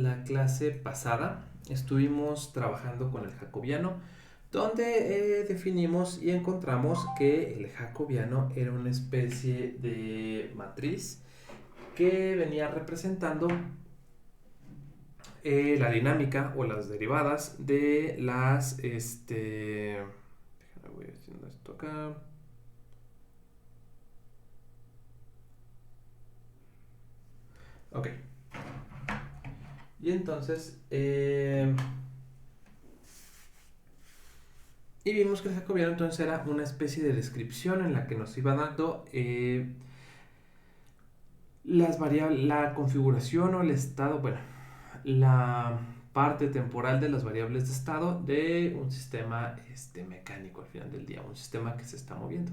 la clase pasada estuvimos trabajando con el jacobiano, donde definimos y encontramos que el jacobiano era una especie de matriz que venía representando la dinámica o las derivadas de las, déjame, voy haciendo esto acá. Ok. Y entonces, y vimos que el jacobiano entonces era una especie de descripción en la que nos iba dando las variables, la configuración o el estado, bueno, la parte temporal de las variables de estado de un sistema mecánico al final del día, un sistema que se está moviendo.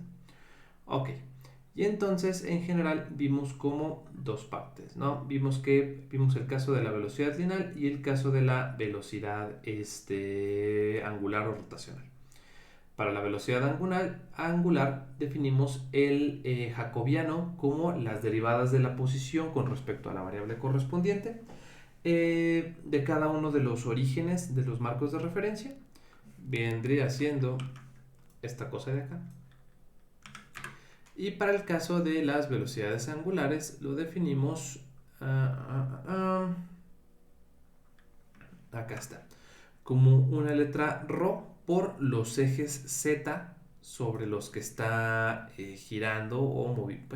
Ok, y entonces en general vimos como dos partes, ¿no? Vimos el caso de la velocidad lineal y el caso de la velocidad angular o rotacional. Para la velocidad angular definimos el jacobiano como las derivadas de la posición con respecto a la variable correspondiente de cada uno de los orígenes de los marcos de referencia. Vendría siendo esta cosa de acá. Y para el caso de las velocidades angulares lo definimos... acá está. Como una letra ρ por los ejes z sobre los que está girando o moviendo,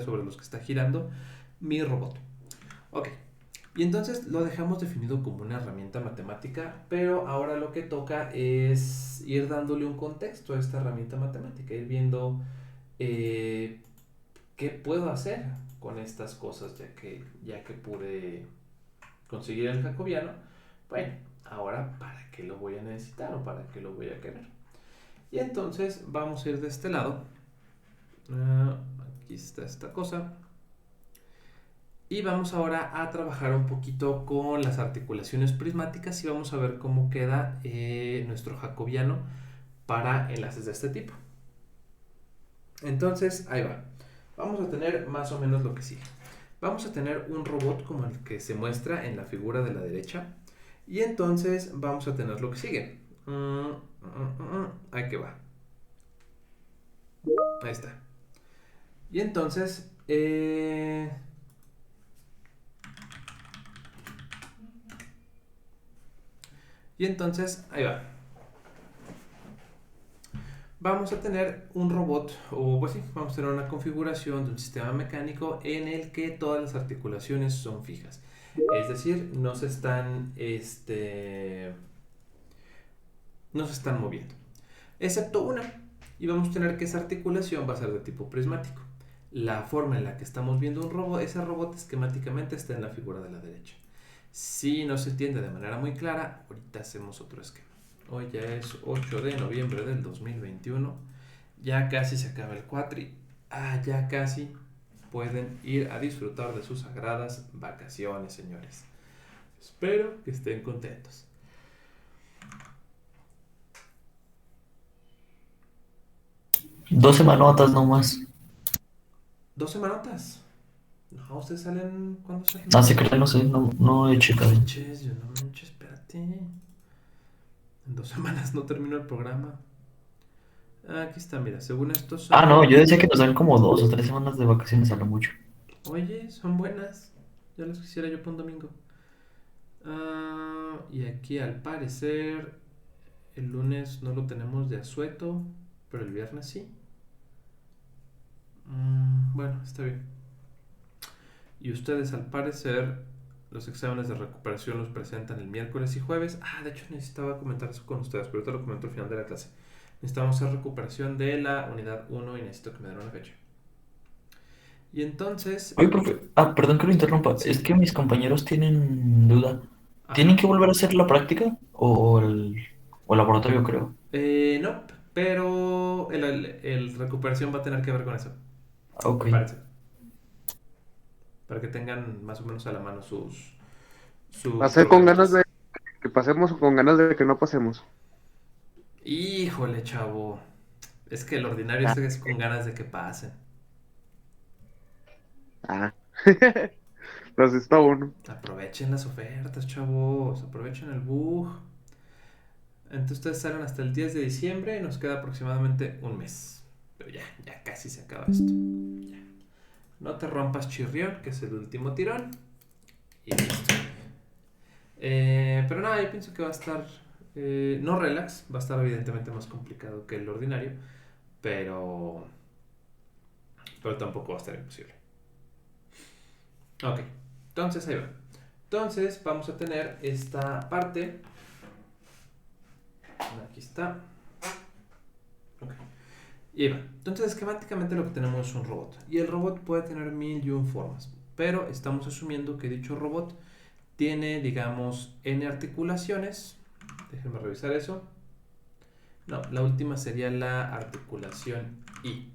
sobre los que está girando mi robot. Ok, y entonces lo dejamos definido como una herramienta matemática, pero ahora lo que toca es ir dándole un contexto a esta herramienta matemática, ir viendo eh, qué puedo hacer con estas cosas, ya que pude conseguir el jacobiano. Bueno, ahora ¿para qué lo voy a necesitar o para qué lo voy a querer? Y entonces vamos a ir de este lado. Aquí está esta cosa. Y vamos ahora a trabajar un poquito con las articulaciones prismáticas y vamos a ver cómo queda nuestro jacobiano para enlaces de este tipo. Entonces, ahí va. Vamos a tener más o menos lo que sigue. Vamos a tener un robot como el que se muestra en la figura de la derecha. Y entonces vamos a tener lo que sigue. Ahí que va. Ahí está. Y entonces, ahí va. Vamos a tener un robot, o pues sí, vamos a tener una configuración de un sistema mecánico en el que todas las articulaciones son fijas. Es decir, no se están moviendo. Excepto una. Y vamos a tener que esa articulación va a ser de tipo prismático. La forma en la que estamos viendo un robot, ese robot esquemáticamente está en la figura de la derecha. Si no se entiende de manera muy clara, ahorita hacemos otro esquema. Hoy ya es 8 de noviembre del 2021. Ya casi se acaba el cuatri. Ya casi pueden ir a disfrutar de sus sagradas vacaciones, señores. Espero que estén contentos. 2 semanotas nomás. 2 semanotas. No, ustedes salen cuando salen No de se crean, no vacaciones. sé, no he No checado. manches, yo no manches, espérate. En 2 semanas no termino el programa. Aquí está, mira, según esto Ah, no, son... yo decía que nos dan como 2 o 3 semanas de vacaciones a lo mucho. Oye, son buenas. Ya las quisiera yo para un domingo. Y aquí al parecer el lunes no lo tenemos de asueto, pero el viernes sí. Bueno, está bien. Y ustedes al parecer los exámenes de recuperación los presentan el miércoles y jueves. De hecho necesitaba comentar eso con ustedes, pero ahorita lo comento al final de la clase. Necesitamos hacer recuperación de la unidad 1 y necesito que me den una fecha. Y entonces, Oye, profe, perdón que lo interrumpa. Es sí, que mis compañeros tienen duda. ¿Tienen ajá. que volver a hacer la práctica? O el laboratorio, creo. No, pero el recuperación va a tener que ver con eso. Ok. Prepárense. Para que tengan más o menos a la mano sus Pasé con ganas programitas. de que pasemos o con ganas de que no pasemos. Híjole, chavo. Es que el ordinario Ah, es con ganas de que pasen. ah. Las está uno. Aprovechen las ofertas, chavos. Aprovechen el bug. Entonces ustedes salen hasta el 10 de diciembre y nos queda aproximadamente un mes. Pero ya casi se acaba esto. Ya. No te rompas, chirrión, que es el último tirón. Y listo. Pero nada, yo pienso que va a estar... no relax, va a estar evidentemente más complicado que el ordinario. Pero tampoco va a estar imposible. Ok, entonces ahí va. Entonces vamos a tener esta parte. Aquí está. Ok. Y ahí va. Entonces esquemáticamente lo que tenemos es un robot. Y el robot puede tener 1001 formas. Pero estamos asumiendo que dicho robot tiene, digamos, n articulaciones. Déjenme revisar eso. No, la última sería la articulación I.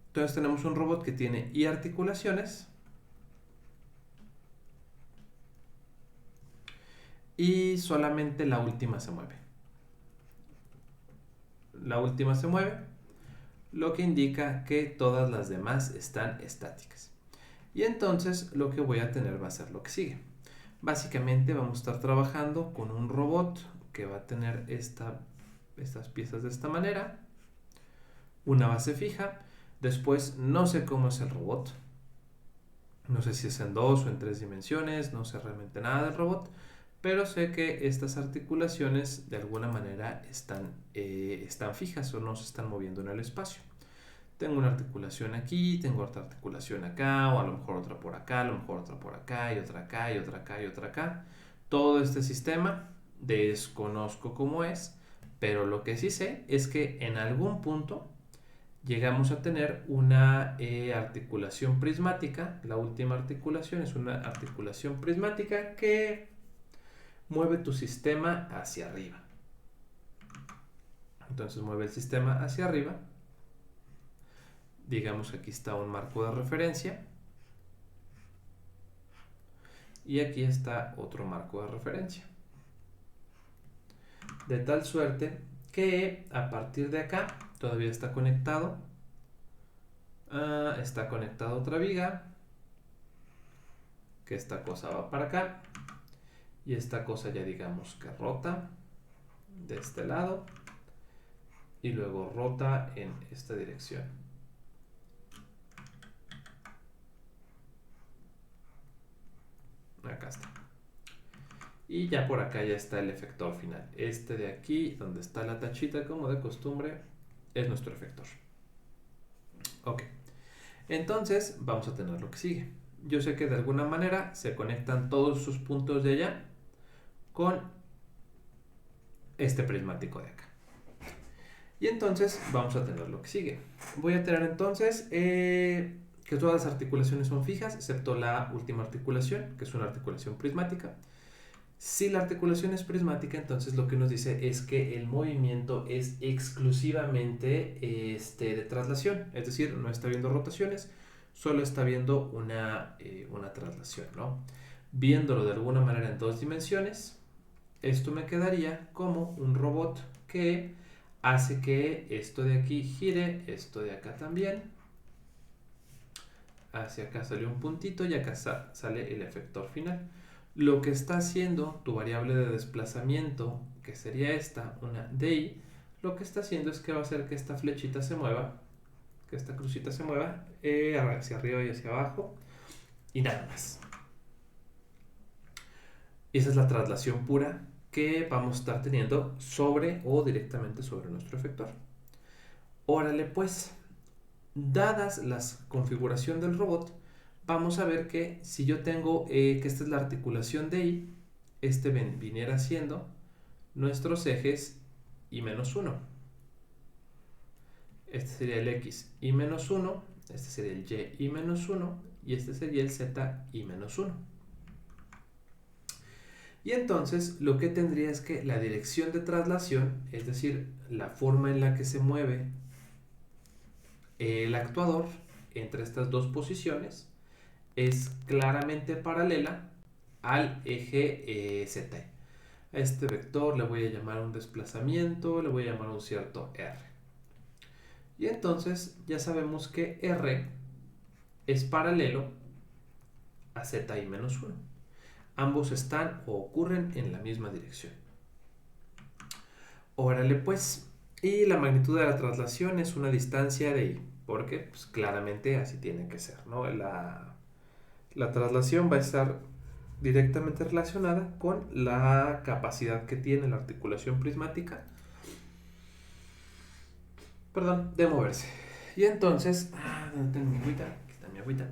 Entonces tenemos un robot que tiene I articulaciones. Y solamente la última se mueve. La última se mueve, lo que indica que todas las demás están estáticas. Y entonces lo que voy a tener va a ser lo que sigue. Básicamente vamos a estar trabajando con un robot que va a tener estas piezas de esta manera. Una base fija. Después no sé cómo es el robot. No sé si es en 2 o en 3 dimensiones. No sé realmente nada del robot. Pero sé que estas articulaciones de alguna manera están fijas o no se están moviendo en el espacio. Tengo una articulación aquí, tengo otra articulación acá, o a lo mejor otra por acá, a lo mejor otra por acá, y otra acá, y otra acá, y otra acá. Todo este sistema desconozco cómo es, pero lo que sí sé es que en algún punto llegamos a tener una articulación prismática. La última articulación es una articulación prismática que mueve tu sistema hacia arriba. Entonces mueve el sistema hacia arriba. Digamos que aquí está un marco de referencia. Y aquí está otro marco de referencia. De tal suerte que a partir de acá todavía está conectado. Está conectada otra viga. Que esta cosa va para acá. Y esta cosa ya digamos que rota de este lado. Y luego rota en esta dirección. Acá está. Y ya por acá ya está el efector final. Este de aquí, donde está la tachita como de costumbre, es nuestro efector. Ok. Entonces vamos a tener lo que sigue. Yo sé que de alguna manera se conectan todos sus puntos de allá con este prismático de acá. Y entonces vamos a tener lo que sigue. Voy a tener entonces que todas las articulaciones son fijas, excepto la última articulación, que es una articulación prismática. Si la articulación es prismática, entonces lo que nos dice es que el movimiento es exclusivamente de traslación, es decir, no está viendo rotaciones, solo está viendo una traslación, ¿no? Viéndolo de alguna manera en 2 dimensiones, esto me quedaría como un robot que hace que esto de aquí gire, esto de acá también. Hacia acá sale un puntito y acá sale el efector final. Lo que está haciendo tu variable de desplazamiento, que sería esta, una DI, lo que está haciendo es que va a hacer que esta flechita se mueva, que esta crucita se mueva hacia arriba y hacia abajo, y nada más. Esa es la traslación pura que vamos a estar teniendo sobre o directamente sobre nuestro efector. Órale pues, dadas la configuración del robot, vamos a ver que si yo tengo que esta es la articulación de I, viniera siendo nuestros ejes I menos 1. Este sería el X I menos 1, este sería el Y I menos 1 y este sería el Z I menos 1. Y entonces lo que tendría es que la dirección de traslación, es decir, la forma en la que se mueve el actuador entre estas dos posiciones, es claramente paralela al eje Z. A este vector le voy a llamar un desplazamiento, le voy a llamar un cierto R. Y entonces ya sabemos que R es paralelo a zi menos 1. Ambos están o ocurren en la misma dirección. Órale pues. Y la magnitud de la traslación es una distancia de i, porque pues, claramente así tiene que ser, ¿no? La traslación va a estar directamente relacionada con la capacidad que tiene la articulación prismática, perdón, de moverse. Y entonces, ¿dónde tengo mi agüita? Aquí está mi agüita.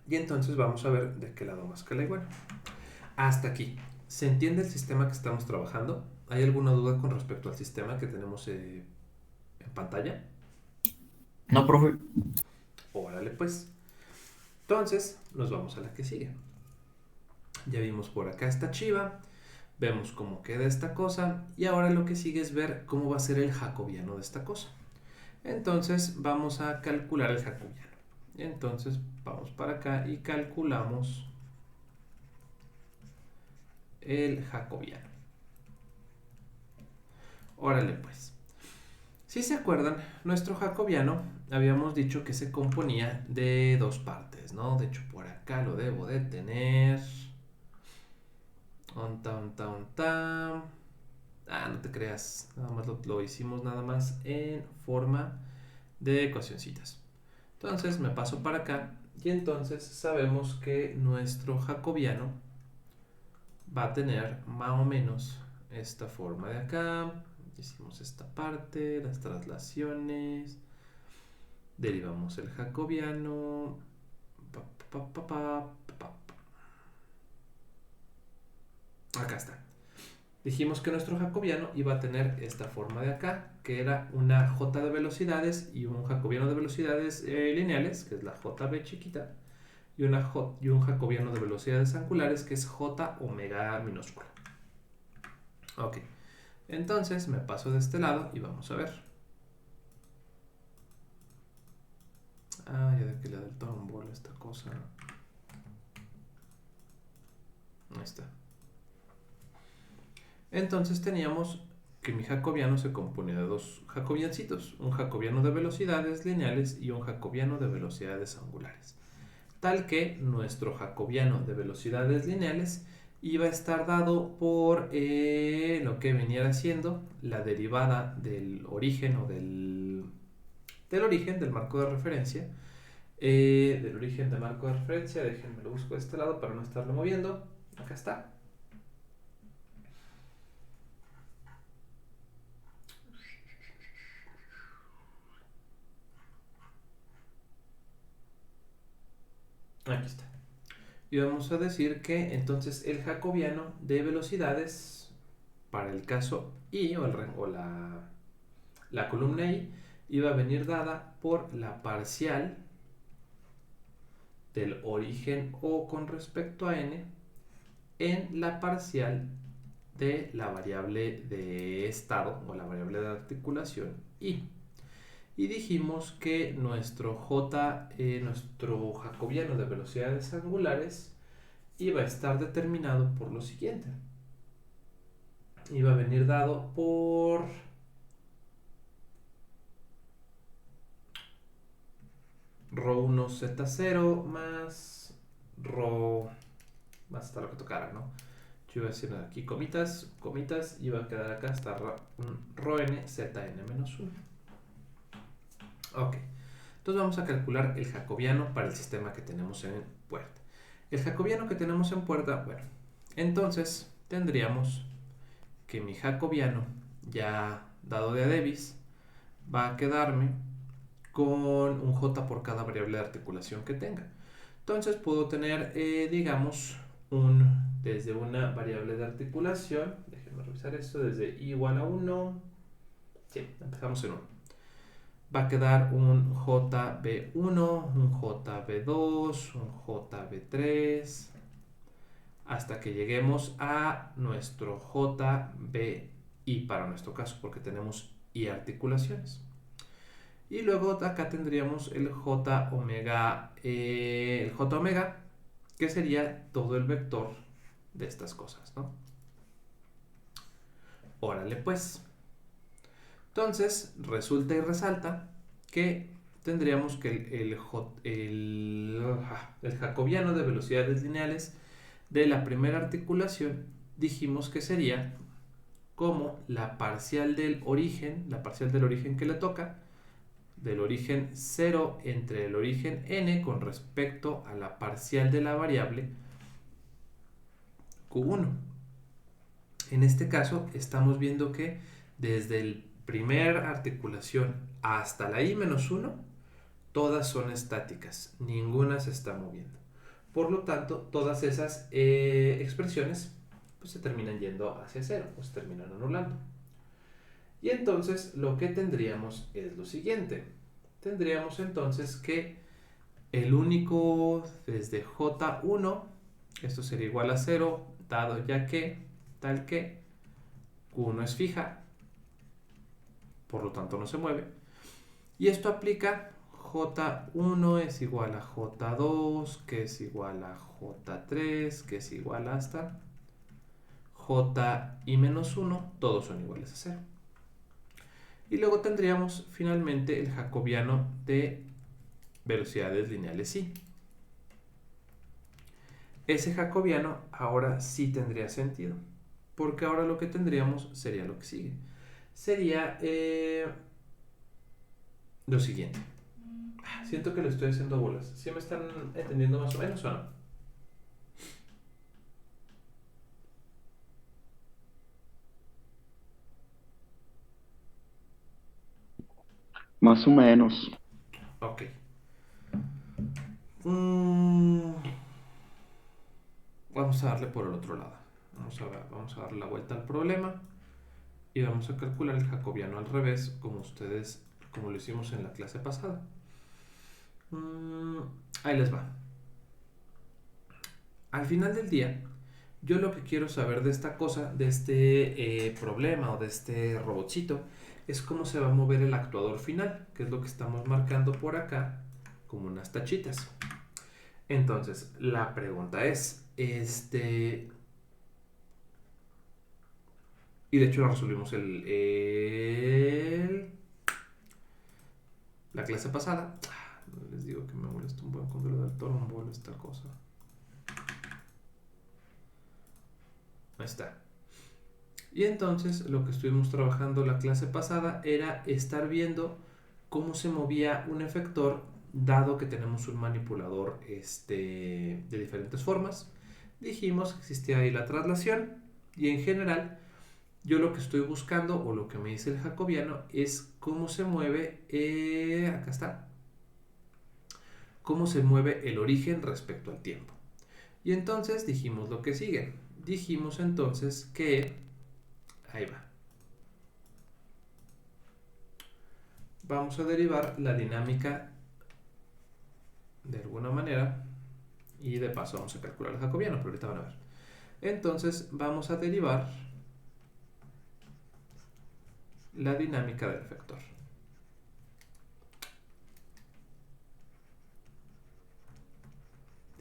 Y entonces vamos a ver de qué lado más que la igual. Hasta aquí. ¿Se entiende el sistema que estamos trabajando? ¿Hay alguna duda con respecto al sistema que tenemos en pantalla? No, profe. Órale pues. Entonces, nos vamos a la que sigue. Ya vimos por acá esta chiva. Vemos cómo queda esta cosa. Y ahora lo que sigue es ver cómo va a ser el jacobiano de esta cosa. Entonces, vamos a calcular el jacobiano. Entonces, vamos para acá y calculamos el jacobiano. Órale pues. Si se acuerdan, nuestro jacobiano habíamos dicho que se componía de dos partes, ¿no? De hecho, por acá lo debo de tener. No te creas. Nada más lo hicimos nada más en forma de ecuacioncitas. Entonces me paso para acá y entonces sabemos que nuestro jacobiano va a tener más o menos esta forma de acá. Hicimos esta parte, las traslaciones, derivamos el jacobiano. Acá está. Dijimos que nuestro jacobiano iba a tener esta forma de acá, que era una j de velocidades y un jacobiano de velocidades lineales, que es la jb chiquita, y un jacobiano de velocidades angulares, que es j omega minúscula. Ok. Entonces me paso de este lado y vamos a ver. Ya de que le da el tombol esta cosa. Ahí está. Entonces teníamos que mi jacobiano se compone de dos jacobiancitos. Un jacobiano de velocidades lineales y un jacobiano de velocidades angulares. Tal que nuestro jacobiano de velocidades lineales iba a estar dado por lo que venía haciendo la derivada del origen o del origen del marco de referencia. Del origen del marco de referencia, déjenme lo busco de este lado para no estarlo moviendo. Acá está. Aquí está. Y vamos a decir que entonces el jacobiano de velocidades para el caso I o la columna I iba a venir dada por la parcial del origen O con respecto a N en la parcial de la variable de estado o la variable de articulación I. Y dijimos que nuestro jacobiano de velocidades angulares iba a estar determinado por lo siguiente. Iba a venir dado por ρ1 z0 más ρ más hasta lo que tocara, ¿no? Yo iba a decir aquí comitas, y iba a quedar acá hasta ρn zn menos 1. Ok, entonces vamos a calcular el jacobiano para el sistema que tenemos en puerta. El jacobiano que tenemos en puerta, bueno, entonces tendríamos que mi jacobiano ya dado de a Davis va a quedarme con un j por cada variable de articulación que tenga. Entonces puedo tener, digamos, desde una variable de articulación, déjenme revisar esto, desde i igual a 1, sí, empezamos en 1. Va a quedar un JB1, un JB2, un JB3, hasta que lleguemos a nuestro JBI para nuestro caso, porque tenemos I articulaciones. Y luego acá tendríamos el J omega, que sería todo el vector de estas cosas, ¿no? Órale pues. Entonces, resulta y resalta que tendríamos que el jacobiano de velocidades lineales de la primera articulación dijimos que sería como la parcial del origen que le toca, del origen 0 entre el origen n con respecto a la parcial de la variable q1. En este caso estamos viendo que desde el primer articulación hasta la i-1, todas son estáticas, ninguna se está moviendo. Por lo tanto, todas esas expresiones pues, se terminan yendo hacia cero, pues se terminan anulando. Y entonces lo que tendríamos es lo siguiente. Tendríamos entonces que el único desde J1, esto sería igual a 0, dado ya que, tal que, Q1 es fija, por lo tanto no se mueve. Y esto aplica J1 es igual a J2, que es igual a J3, que es igual hasta J y menos 1, todos son iguales a 0. Y luego tendríamos finalmente el jacobiano de velocidades lineales i. Ese jacobiano ahora sí tendría sentido, porque ahora lo que tendríamos sería lo que sigue. Sería lo siguiente. Siento que lo estoy haciendo bolas. ¿Sí me están entendiendo más o menos o no? Más o menos. Ok. Vamos a darle por el otro lado. Vamos a darle la vuelta al problema y vamos a calcular el jacobiano al revés, como lo hicimos en la clase pasada. Ahí les va. Al final del día, yo lo que quiero saber de esta cosa, de este problema o de este robotcito, es cómo se va a mover el actuador final, que es lo que estamos marcando por acá como unas tachitas. Entonces, la pregunta es, y de hecho lo resolvimos la clase pasada. Les digo que me molesta un buen con lo del torombolo esta cosa. Ahí está. Y entonces lo que estuvimos trabajando la clase pasada era estar viendo cómo se movía un efector dado que tenemos un manipulador de diferentes formas. Dijimos que existía ahí la traslación y en general yo lo que estoy buscando o lo que me dice el jacobiano es cómo se mueve, acá está, cómo se mueve el origen respecto al tiempo. Y entonces dijimos lo que sigue. Dijimos entonces que, ahí va, vamos a derivar la dinámica de alguna manera y de paso vamos a calcular el jacobiano, pero ahorita van a ver. Entonces vamos a derivar la dinámica del efector.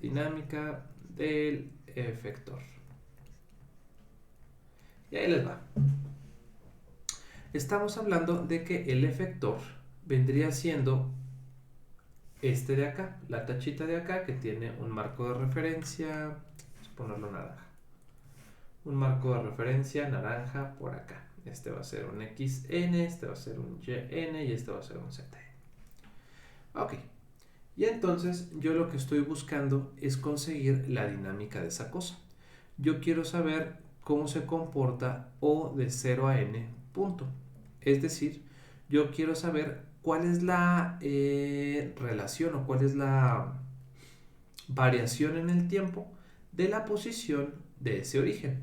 Dinámica del efector. Y ahí les va. Estamos hablando de que el efector vendría siendo este de acá, la tachita de acá que tiene un marco de referencia, vamos a ponerlo naranja. Un marco de referencia naranja por acá. Este va a ser un XN, este va a ser un YN y este va a ser un ZN. Ok. Y entonces yo lo que estoy buscando es conseguir la dinámica de esa cosa. Yo quiero saber cómo se comporta O de 0 a N punto. Es decir, yo quiero saber cuál es la relación o cuál es la variación en el tiempo de la posición de ese origen.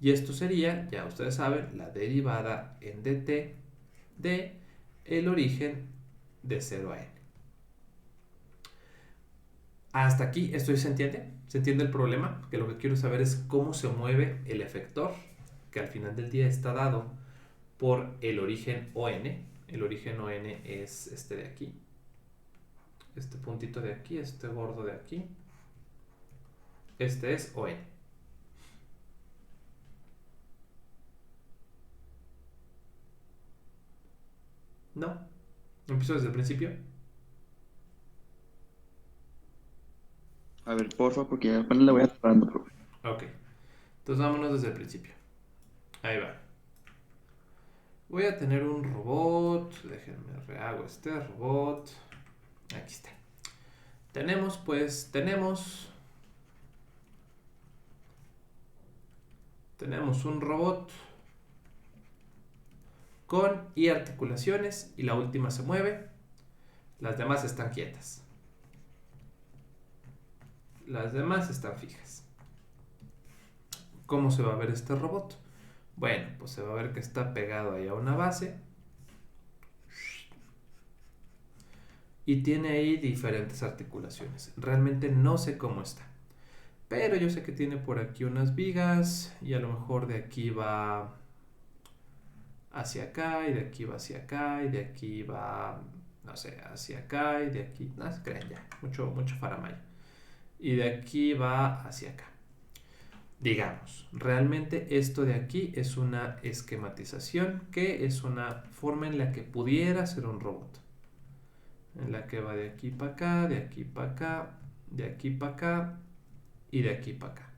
Y esto sería, ya ustedes saben, la derivada en dt de el origen de 0 a n. Hasta aquí, ¿esto se entiende? ¿Se entiende el problema? Que lo que quiero saber es cómo se mueve el efector, que al final del día está dado por el origen ON. El origen ON es este de aquí. Este puntito de aquí, este gordo de aquí. Este es ON. ¿No? ¿Empiezo desde el principio? A ver, porfa, porque apenas le voy atorando, profe. Ok. Entonces vámonos desde el principio. Ahí va. Voy a tener un robot. Déjenme rehago este robot. Aquí está. Tenemos un robot con y articulaciones y la última se mueve. Las demás están quietas. Las demás están fijas. ¿Cómo se va a ver este robot? Bueno, pues se va a ver que está pegado ahí a una base. Y tiene ahí diferentes articulaciones. Realmente no sé cómo está. Pero yo sé que tiene por aquí unas vigas. Y a lo mejor de aquí va hacia acá. Y de aquí va hacia acá. Y de aquí va, no sé, hacia acá. Y de aquí, no se crean ya. Mucho faramaya. Y de aquí va hacia acá. Digamos, realmente esto de aquí es una esquematización, que es una forma en la que pudiera ser un robot. En la que va de aquí para acá, de aquí para acá, de aquí para acá y de aquí para acá.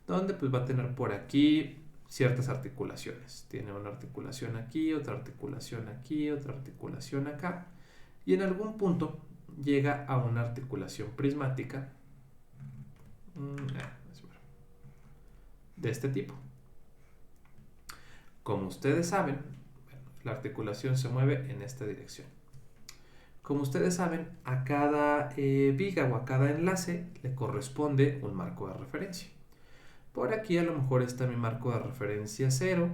Donde pues va a tener por aquí ciertas articulaciones. Tiene una articulación aquí, otra articulación aquí, otra articulación acá. Y en algún punto llega a una articulación prismática. De este tipo. Como ustedes saben, la articulación se mueve en esta dirección. Como ustedes saben, a cada viga o a cada enlace le corresponde un marco de referencia. Por aquí a lo mejor está mi marco de referencia 0,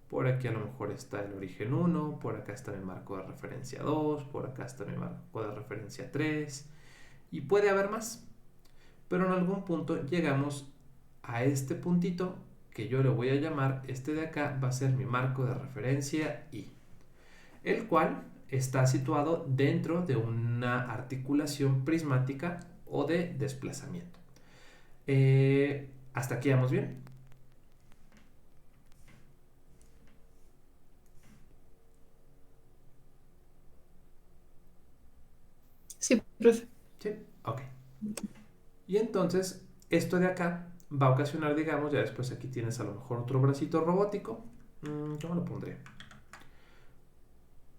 por aquí a lo mejor está el origen 1, por acá está mi marco de referencia 2, por acá está mi marco de referencia 3, y puede haber más. Pero en algún punto llegamos a este puntito que yo le voy a llamar, este de acá va a ser mi marco de referencia I, el cual está situado dentro de una articulación prismática o de desplazamiento. ¿Hasta aquí vamos bien? Sí, profe. Sí, ok. Y entonces, esto de acá va a ocasionar, digamos, ya después aquí tienes a lo mejor otro bracito robótico. ¿Cómo lo pondré?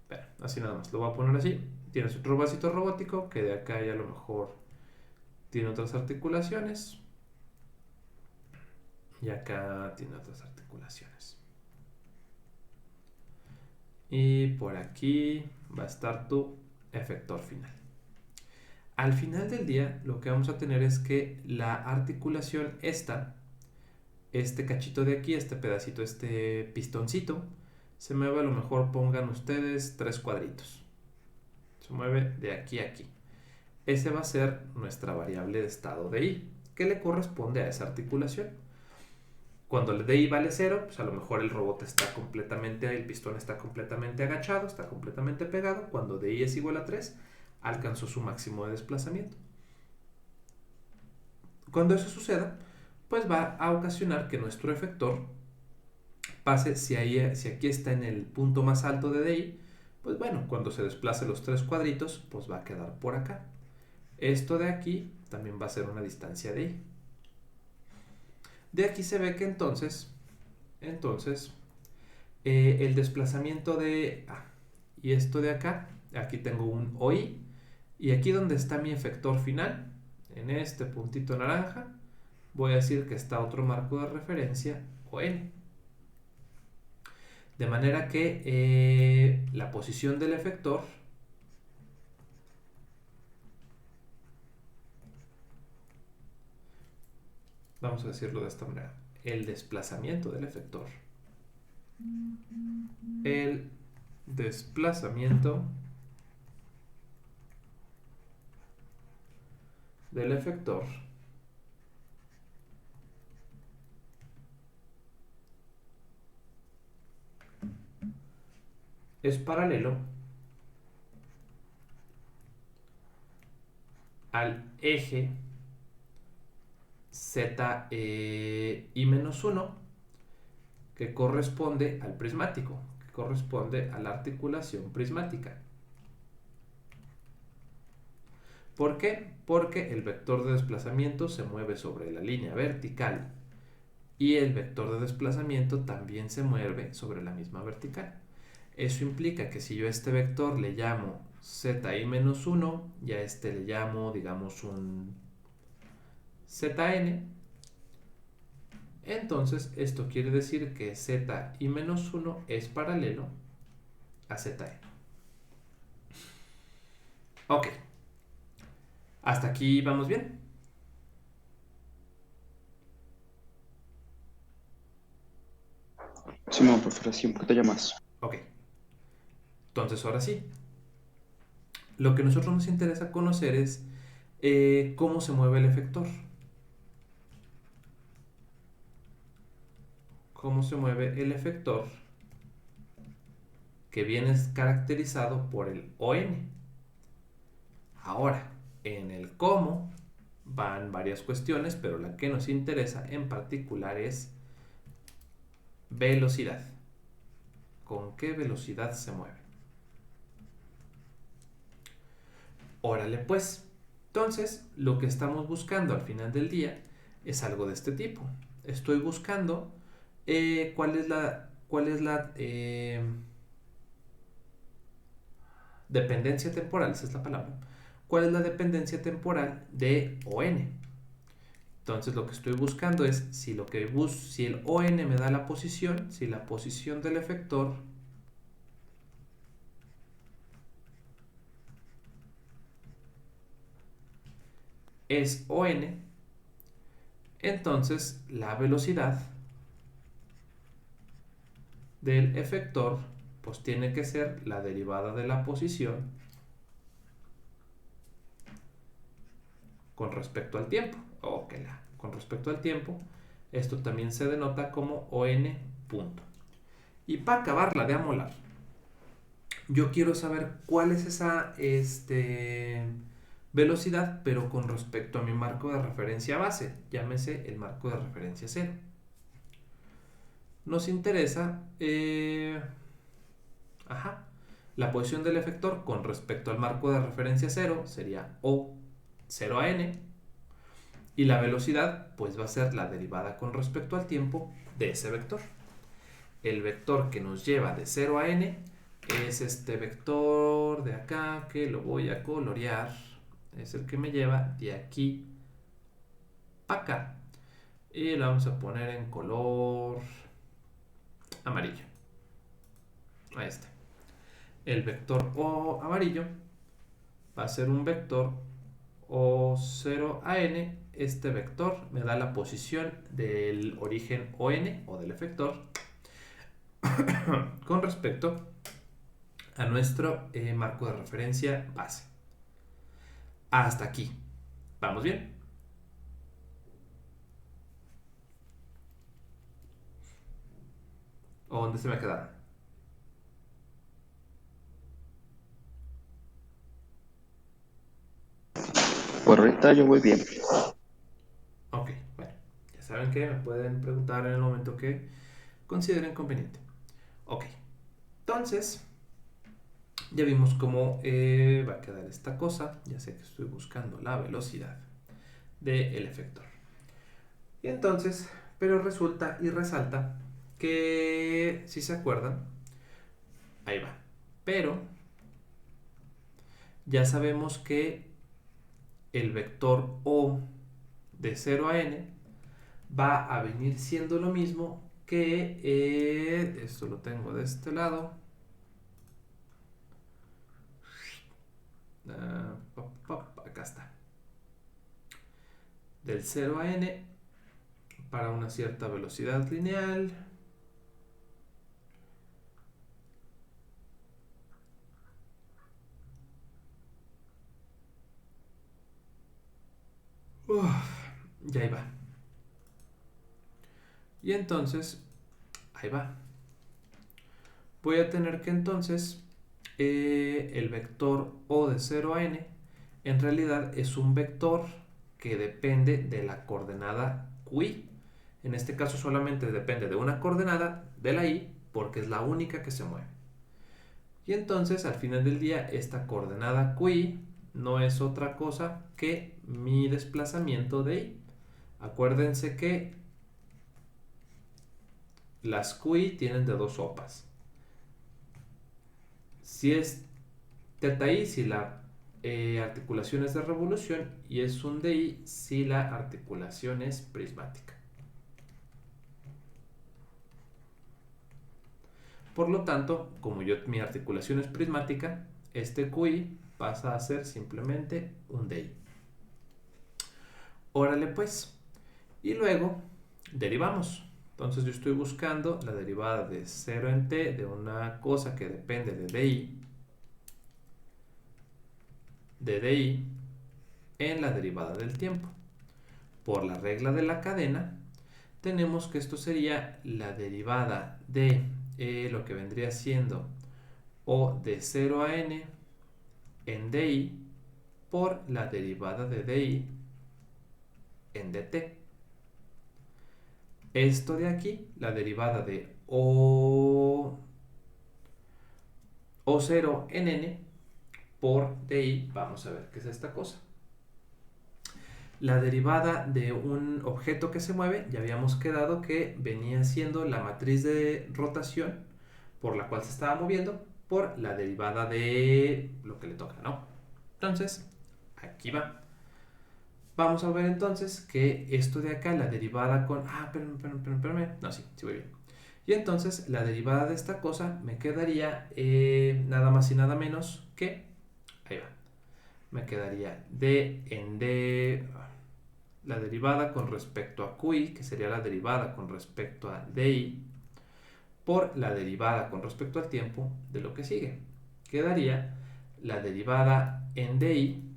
Bueno, así nada más, lo voy a poner así. Tienes otro bracito robótico que de acá ya a lo mejor tiene otras articulaciones. Y acá tiene otras articulaciones. Y por aquí va a estar tu efector final. Al final del día, lo que vamos a tener es que la articulación este cachito de aquí, este pedacito, este pistoncito, se mueve, a lo mejor pongan ustedes 3 cuadritos. Se mueve de aquí a aquí. Ese va a ser nuestra variable de estado de I, que le corresponde a esa articulación. Cuando el DI vale 0, pues a lo mejor el robot está completamente, el pistón está completamente agachado, está completamente pegado. Cuando DI es igual a 3, alcanzó su máximo de desplazamiento. Cuando eso suceda, pues va a ocasionar que nuestro efector pase, si aquí está en el punto más alto de DI, pues bueno, cuando se desplace los 3 cuadritos, pues va a quedar por acá. Esto de aquí también va a ser una distancia de I. De aquí se ve que entonces el desplazamiento de A y esto de acá, aquí tengo un OI, y aquí donde está mi efector final, en este puntito naranja, voy a decir que está otro marco de referencia, ON. De manera que la posición del efector vamos a decirlo de esta manera, el desplazamiento del efector, el desplazamiento del efector es paralelo al eje Z I-1, que corresponde al prismático, que corresponde a la articulación prismática. ¿Por qué? Porque el vector de desplazamiento se mueve sobre la línea vertical y el vector de desplazamiento también se mueve sobre la misma vertical. Eso implica que si yo a este vector le llamo zi-1 y a este le llamo, digamos, un zn, entonces esto quiere decir que zi-1 es paralelo a zn. Ok. ¿Hasta aquí vamos bien? Sí, no, profesor, sí, un poquito ya más. Ok. Entonces ahora sí. Lo que a nosotros nos interesa conocer es cómo se mueve el efector. Cómo se mueve el efector que viene caracterizado por el ON. Ahora, en el cómo van varias cuestiones, pero la que nos interesa en particular es velocidad. ¿Con qué velocidad se mueve? Órale pues. Entonces, lo que estamos buscando al final del día es algo de este tipo. Estoy buscando cuál es la dependencia temporal, esa es la palabra. ¿Cuál es la dependencia temporal de ON? Entonces lo que estoy buscando es si el ON me da la posición, si la posición del efector es ON, entonces la velocidad del efector pues tiene que ser la derivada de la posición con respecto al tiempo. Con respecto al tiempo, esto también se denota como ON punto. Y para acabarla de amolar, yo quiero saber cuál es esa velocidad, pero con respecto a mi marco de referencia base, llámese el marco de referencia 0. Nos interesa la posición del efector con respecto al marco de referencia 0 sería O 0 a n, y la velocidad pues va a ser la derivada con respecto al tiempo de ese vector. El vector que nos lleva de 0 a n es este vector de acá, que lo voy a colorear. Es el que me lleva de aquí para acá. Y lo vamos a poner en color amarillo. Ahí está. El vector O amarillo va a ser un vector O0 a n. Este vector me da la posición del origen ON o del efector con respecto a nuestro marco de referencia base. Hasta aquí. ¿Vamos bien? ¿O dónde se me quedaron? Por ahorita yo voy bien. Ok, bueno. Ya saben que me pueden preguntar en el momento que consideren conveniente. Ok. Entonces, ya vimos cómo va a quedar esta cosa. Ya sé que estoy buscando la velocidad del efector. Y entonces, pero resulta y resalta que, si se acuerdan, ahí va. Pero ya sabemos que el vector O de 0 a n va a venir siendo lo mismo que, esto lo tengo de este lado, acá está, del 0 a n para una cierta velocidad lineal. Y ahí va. Y entonces, ahí va. Voy a tener que entonces el vector O de 0 a n en realidad es un vector que depende de la coordenada qi. En este caso solamente depende de una coordenada, de la y, porque es la única que se mueve. Y entonces al final del día esta coordenada QI no es otra cosa que mi desplazamiento de I. Acuérdense que las QI tienen de dos sopas. Si es teta I, si la articulación es de revolución, y es un DI si la articulación es prismática. Por lo tanto, como mi articulación es prismática, este QI pasa a ser simplemente un DI. Órale pues. Y luego derivamos. Entonces yo estoy buscando la derivada de 0 en t de una cosa que depende de DI en la derivada del tiempo. Por la regla de la cadena, tenemos que esto sería la derivada de lo que vendría siendo O de 0 a n en DI por la derivada de DI en dt. Esto de aquí, la derivada de O0 en n por DI, vamos a ver qué es esta cosa. La derivada de un objeto que se mueve, ya habíamos quedado que venía siendo la matriz de rotación por la cual se estaba moviendo por la derivada de lo que le toca, ¿no? Entonces, aquí va. Vamos a ver entonces que esto de acá, la derivada con... espérame. No, sí voy bien. Y entonces la derivada de esta cosa me quedaría nada más y nada menos que... Ahí va. Me quedaría d en d... La derivada con respecto a QI, que sería la derivada con respecto a DI, por la derivada con respecto al tiempo de lo que sigue. Quedaría la derivada en DI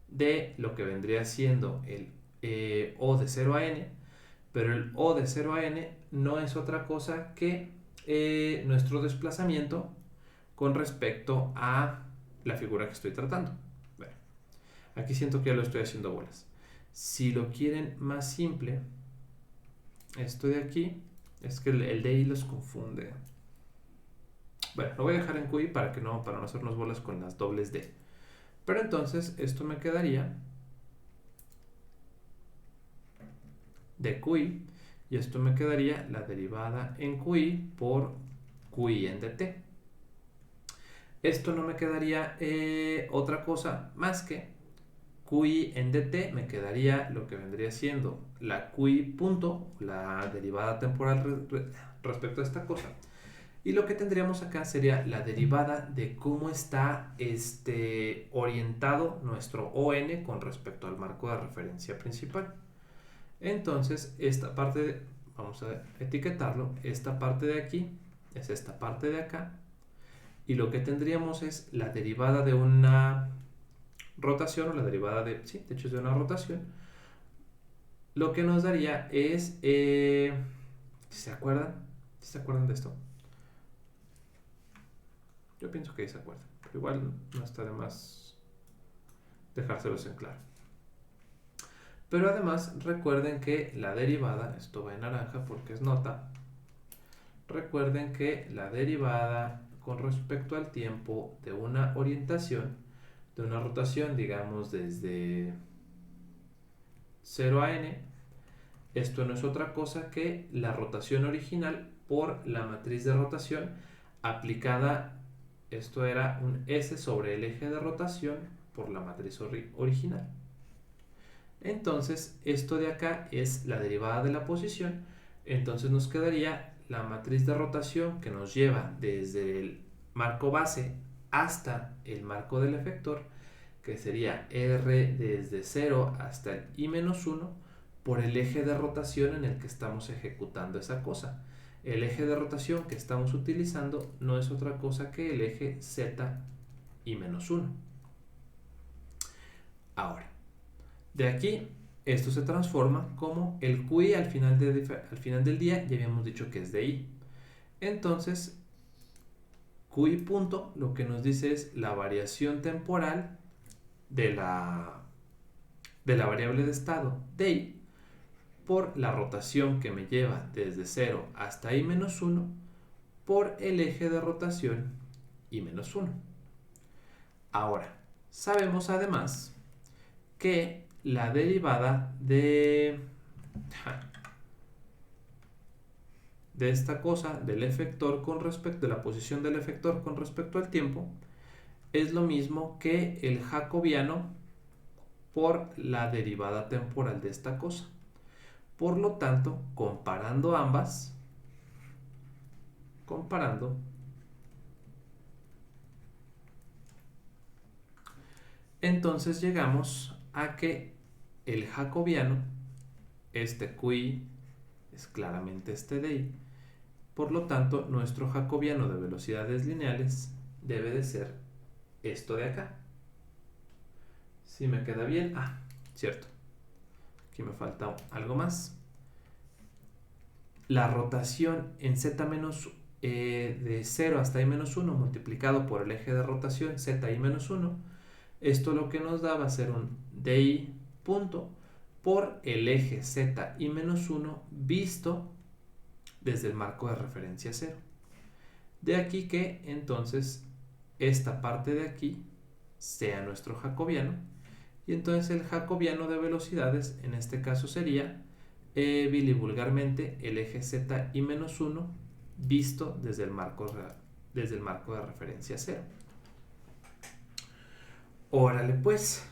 de lo que vendría siendo el O de 0 a n, pero el O de 0 a n no es otra cosa que nuestro desplazamiento con respecto a la figura que estoy tratando. Bueno, aquí siento que ya lo estoy haciendo bolas. Si lo quieren más simple, esto de aquí, es que el DI los confunde. Bueno, lo voy a dejar en QI para no hacernos bolas con las dobles D. Pero entonces esto me quedaría de QI y esto me quedaría la derivada en QI por QI en dt. Esto no me quedaría otra cosa más que QI en dt, me quedaría lo que vendría siendo la QI punto, la derivada temporal respecto a esta cosa. Y lo que tendríamos acá sería la derivada de cómo está orientado nuestro ON con respecto al marco de referencia principal. Entonces, esta parte, vamos a etiquetarlo, esta parte de aquí es esta parte de acá. Y lo que tendríamos es la derivada de una rotación, o la derivada de, sí, de hecho es de una rotación. Lo que nos daría es, si se acuerdan de esto. Yo pienso que ahí se acuerdan, pero igual no está de más dejárselos en claro. Pero además recuerden que la derivada, esto va en naranja porque es nota, recuerden que la derivada con respecto al tiempo de una orientación, de una rotación, digamos desde 0 a n, esto no es otra cosa que la rotación original por la matriz de rotación aplicada. Esto era un S sobre el eje de rotación por la matriz original. Entonces, esto de acá es la derivada de la posición. Entonces nos quedaría la matriz de rotación que nos lleva desde el marco base hasta el marco del efector, que sería R desde 0 hasta el I-1 por el eje de rotación en el que estamos ejecutando esa cosa. El eje de rotación que estamos utilizando no es otra cosa que el eje Z I-1. Ahora, de aquí, esto se transforma como el QI al final del día, ya habíamos dicho que es de I. Entonces, QI punto lo que nos dice es la variación temporal de la variable de estado de I por la rotación que me lleva desde 0 hasta I-1 por el eje de rotación I-1. Ahora, sabemos además que la derivada de esta cosa, del efector con respecto de la posición del efector con respecto al tiempo, es lo mismo que el jacobiano por la derivada temporal de esta cosa. Por lo tanto, comparando ambas, entonces llegamos a que el jacobiano, este QI es claramente este de I, por lo tanto nuestro jacobiano de velocidades lineales debe de ser esto de acá. Si me queda bien, cierto, aquí me falta algo más. La rotación en z menos de 0 hasta I-1 multiplicado por el eje de rotación ZI-1, esto lo que nos da va a ser un DI punto por el eje ZI-1 visto desde el marco de referencia 0. De aquí que entonces esta parte de aquí sea nuestro jacobiano, y entonces el jacobiano de velocidades en este caso sería vulgarmente el eje ZI-1 visto desde el marco de referencia 0. Órale pues,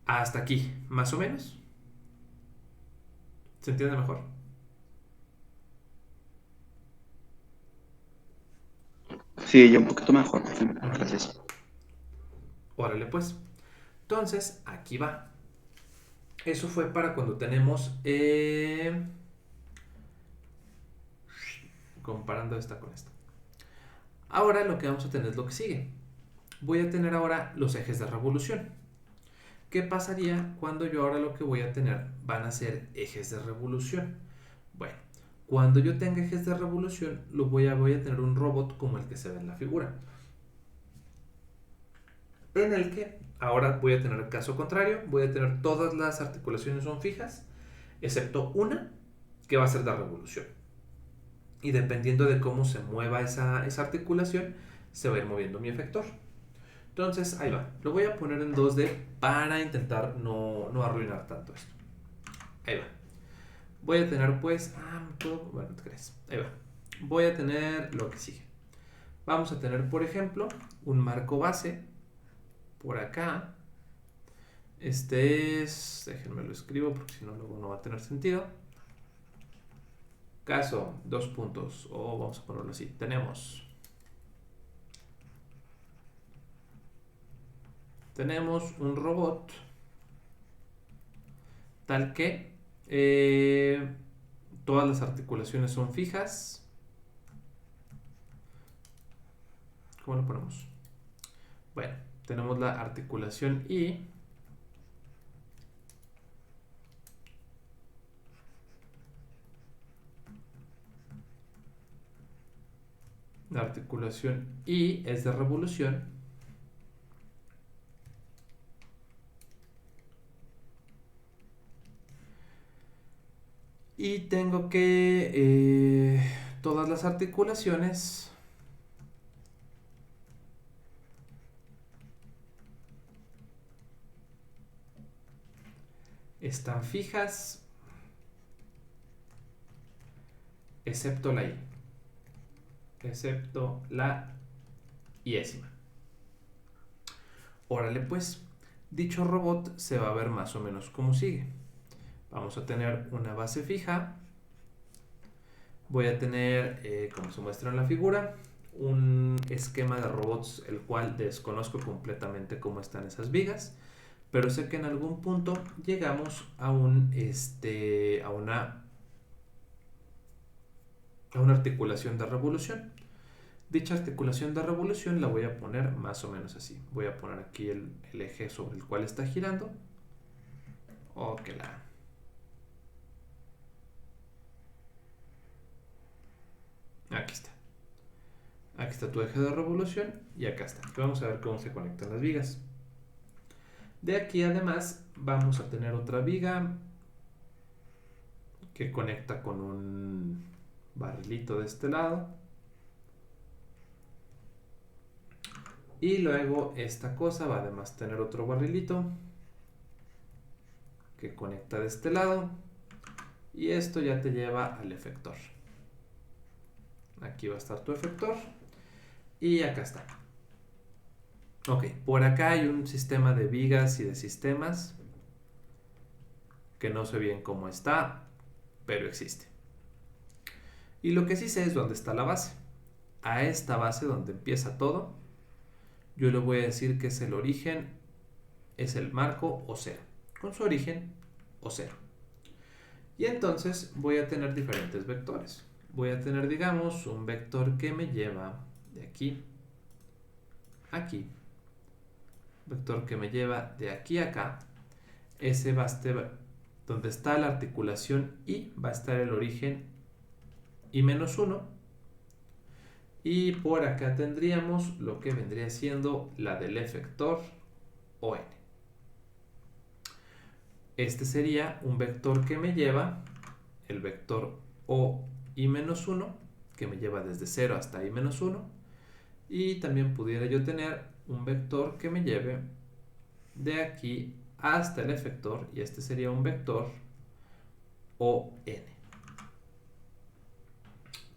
hasta aquí, más o menos. ¿Se entiende mejor? Sí, ya un poquito mejor. Gracias. Órale pues. Entonces, aquí va. Eso fue para cuando tenemos comparando esta con esta. Ahora lo que vamos a tener es lo que sigue. Voy a tener ahora los ejes de revolución. ¿Qué pasaría cuando yo ahora lo que voy a tener van a ser ejes de revolución? Bueno, cuando yo tenga ejes de revolución, voy a tener un robot como el que se ve en la figura, en el que ahora voy a tener el caso contrario. Voy a tener todas las articulaciones son fijas, excepto una que va a ser de revolución. Y dependiendo de cómo se mueva esa articulación, se va a ir moviendo mi efector. Entonces, ahí va. Lo voy a poner en 2D para intentar no arruinar tanto esto. Ahí va. Voy a tener pues... bueno, no te crees. Ahí va. Voy a tener lo que sigue. Vamos a tener, por ejemplo, un marco base por acá. Este es... Déjenme lo escribo porque si no luego no va a tener sentido. Caso, 2 puntos. O vamos a ponerlo así. Tenemos un robot tal que todas las articulaciones son fijas. ¿Cómo lo ponemos? Bueno, tenemos la articulación I. La articulación I es de revolución. Y tengo que todas las articulaciones están fijas, excepto la I. Excepto la iésima. Órale pues, dicho robot se va a ver más o menos como sigue. Vamos a tener una base fija. Voy a tener, como se muestra en la figura, un esquema de robots el cual desconozco completamente cómo están esas vigas, pero sé que en algún punto llegamos a una articulación de revolución. Dicha articulación de revolución la voy a poner más o menos así. Voy a poner aquí el eje sobre el cual está girando. Aquí está. Aquí está tu eje de revolución y acá está. Vamos a ver cómo se conectan las vigas. De aquí además vamos a tener otra viga que conecta con un barrilito de este lado. Y luego esta cosa va además a tener otro barrilito que conecta de este lado. Y esto ya te lleva al efector. Aquí va a estar tu efector. Y acá está. Ok, por acá hay un sistema de vigas y de sistemas que no sé bien cómo está, pero existe. Y lo que sí sé es dónde está la base. A esta base donde empieza todo, yo le voy a decir que es el origen, es el marco o cero, con su origen o cero. Y entonces voy a tener diferentes vectores. Voy a tener, digamos, un vector que me lleva de aquí a aquí. Vector que me lleva de aquí a acá. Ese va a estar donde está la articulación y va a estar el origen y menos 1. Y por acá tendríamos lo que vendría siendo la del efector ON. Este sería un vector que me lleva el vector O y menos 1, que me lleva desde 0 hasta i menos 1. Y también pudiera yo tener un vector que me lleve de aquí hasta el efector, y este sería un vector ON.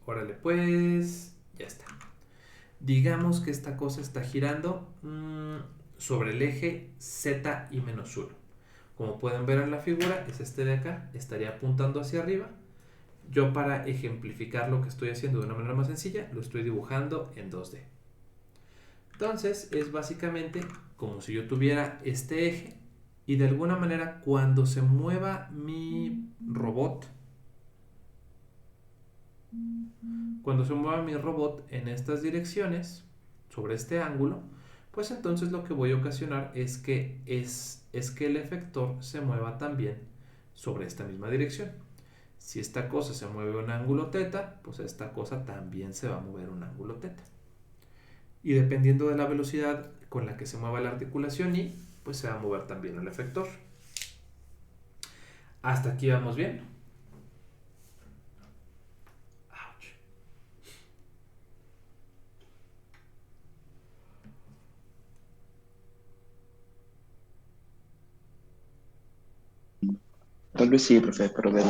Órale, pues ya está. Digamos que esta cosa está girando sobre el eje Z y menos 1. Como pueden ver en la figura, es este de acá, estaría apuntando hacia arriba. Yo, para ejemplificar lo que estoy haciendo de una manera más sencilla, lo estoy dibujando en 2D. Entonces es básicamente como si yo tuviera este eje y de alguna manera cuando se mueva mi robot, en estas direcciones, sobre este ángulo, pues entonces lo que voy a ocasionar es que el efector se mueva también sobre esta misma dirección. Si esta cosa se mueve un ángulo θ, pues esta cosa también se va a mover un ángulo θ. Y dependiendo de la velocidad con la que se mueva la articulación y, pues se va a mover también el efector. ¿Hasta aquí vamos bien? Ouch. Tal vez sí, profe, pero de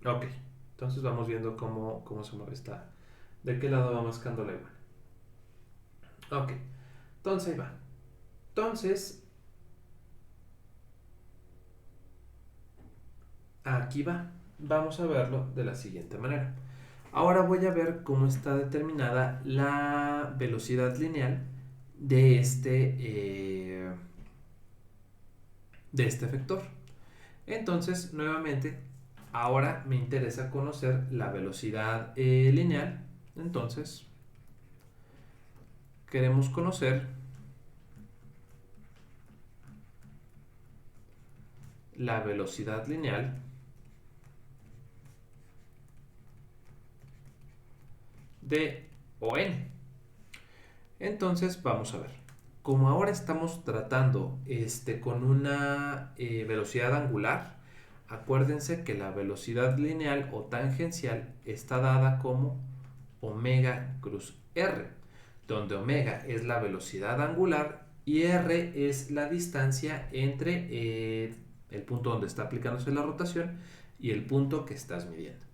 Ok, entonces vamos viendo cómo se mueve esta. ¿De qué lado va mascando la iguana? Ok, entonces ahí va. Entonces, aquí va. Vamos a verlo de la siguiente manera. Ahora voy a ver cómo está determinada la velocidad lineal de este vector. Entonces, nuevamente, ahora me interesa conocer la velocidad lineal. Entonces, queremos conocer la velocidad lineal de ON. Entonces vamos a ver. Como ahora estamos tratando con una velocidad angular, acuérdense que la velocidad lineal o tangencial está dada como omega cruz r, donde omega es la velocidad angular y r es la distancia entre el punto donde está aplicándose la rotación y el punto que estás midiendo.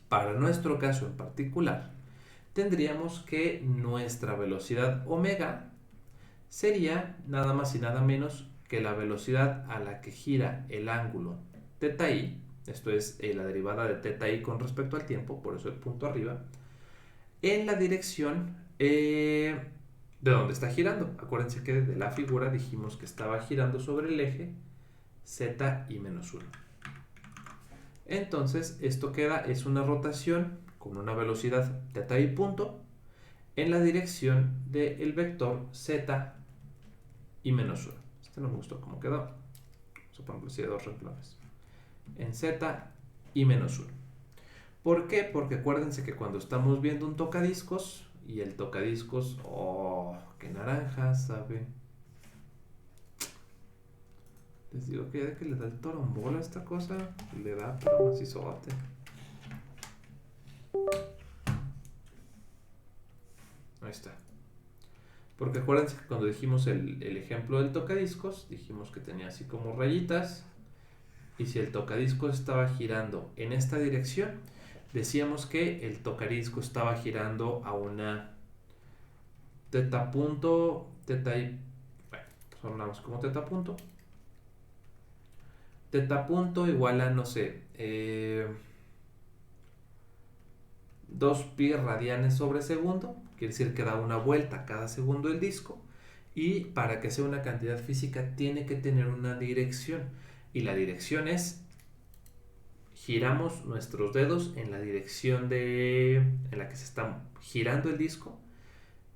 Para nuestro caso en particular, tendríamos que nuestra velocidad omega sería nada más y nada menos que la velocidad a la que gira el ángulo θi, esto es la derivada de θi con respecto al tiempo, por eso el punto arriba, en la dirección de donde está girando. Acuérdense que de la figura dijimos que estaba girando sobre el eje Z y menos 1. Entonces esto es una rotación con una velocidad θi punto en la dirección del vector Z y menos 1. Este no me gustó cómo quedó. Vamos a ponerlo así de dos renglones. En Z y menos 1. ¿Por qué? Porque acuérdense que cuando estamos viendo un tocadiscos, y el tocadiscos, ¡oh, qué naranja, sabe! Les digo que ya de que le da el torombola a esta cosa, le da pero macizote. Ahí está. Porque acuérdense que cuando dijimos el ejemplo del tocadiscos, dijimos que tenía así como rayitas. Y si el tocadiscos estaba girando en esta dirección, decíamos que el tocadiscos estaba girando a una teta punto, teta y... Bueno, pues hablamos como teta punto. Teta punto igual a, no sé, 2 pi radianes sobre segundo. Quiere decir que da una vuelta cada segundo el disco. Y para que sea una cantidad física tiene que tener una dirección. Y la dirección es, giramos nuestros dedos en la dirección en la que se está girando el disco.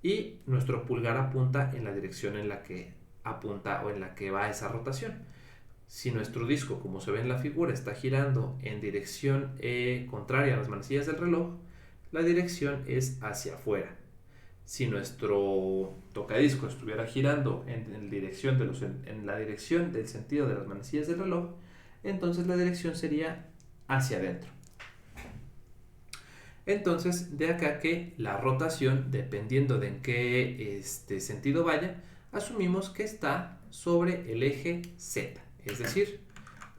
Y nuestro pulgar apunta en la dirección en la que apunta o en la que va esa rotación. Si nuestro disco, como se ve en la figura, está girando en dirección contraria a las manecillas del reloj, la dirección es hacia afuera. Si nuestro tocadiscos estuviera girando en la dirección del sentido de las manecillas del reloj, entonces la dirección sería hacia adentro. Entonces, de acá que la rotación, dependiendo de en qué sentido vaya, asumimos que está sobre el eje Z. Es decir,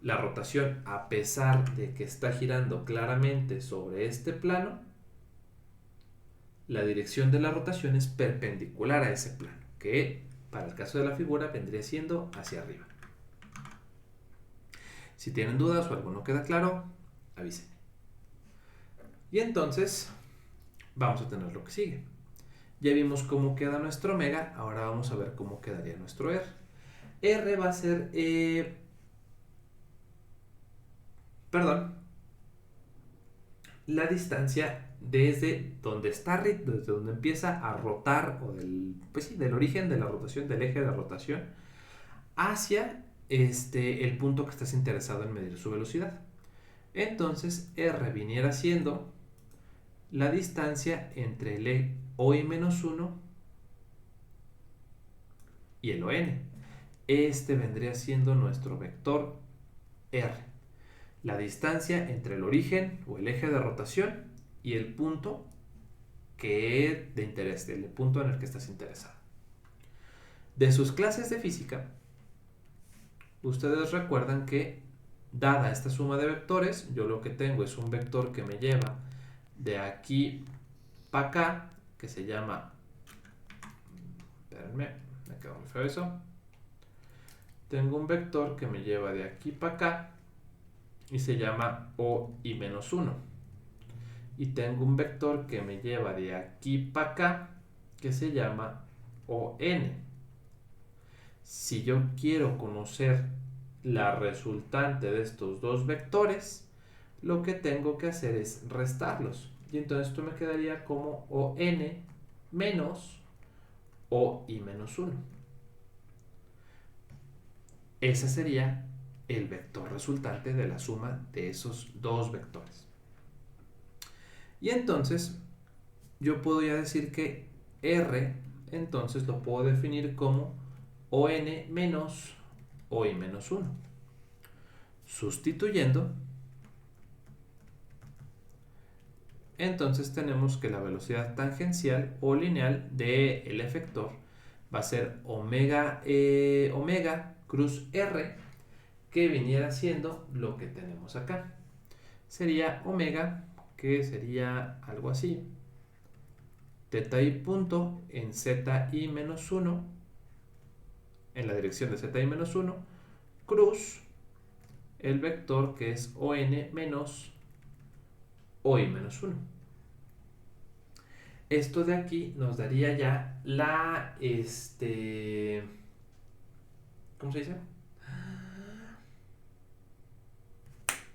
la rotación, a pesar de que está girando claramente sobre este plano, la dirección de la rotación es perpendicular a ese plano, que para el caso de la figura vendría siendo hacia arriba. Si tienen dudas o algo no queda claro, avísenme. Y entonces vamos a tener lo que sigue. Ya vimos cómo queda nuestro omega, ahora vamos a ver cómo quedaría nuestro R. R va a ser, la distancia desde donde desde donde empieza a rotar, o del origen de la rotación, del eje de rotación, hacia el punto que estás interesado en medir su velocidad. Entonces R viniera siendo la distancia entre el OI-1 y el ON. Vendría siendo nuestro vector R. La distancia entre el origen o el eje de rotación y el punto que es de interés, el punto en el que estás interesado. De sus clases de física, ustedes recuerdan que, dada esta suma de vectores, yo lo que tengo es un vector que me lleva de aquí para acá, que se llama... Espérenme, me quedó muy feo eso. Tengo un vector que me lleva de aquí para acá y se llama OI-1. Y tengo un vector que me lleva de aquí para acá que se llama ON. Si yo quiero conocer la resultante de estos dos vectores, lo que tengo que hacer es restarlos. Y entonces esto me quedaría como ON menos OI-1. Ese sería el vector resultante de la suma de esos dos vectores. Y entonces yo puedo ya decir que R, entonces lo puedo definir como ON menos OI-1. Sustituyendo, entonces tenemos que la velocidad tangencial o lineal del efector va a ser omega cruz R, que viniera siendo lo que tenemos acá. Sería omega, que sería algo así, teta i punto en ZI menos 1, en la dirección de ZI menos 1, cruz el vector que es ON menos OI menos 1. Esto de aquí nos daría ya la, ¿cómo se dice?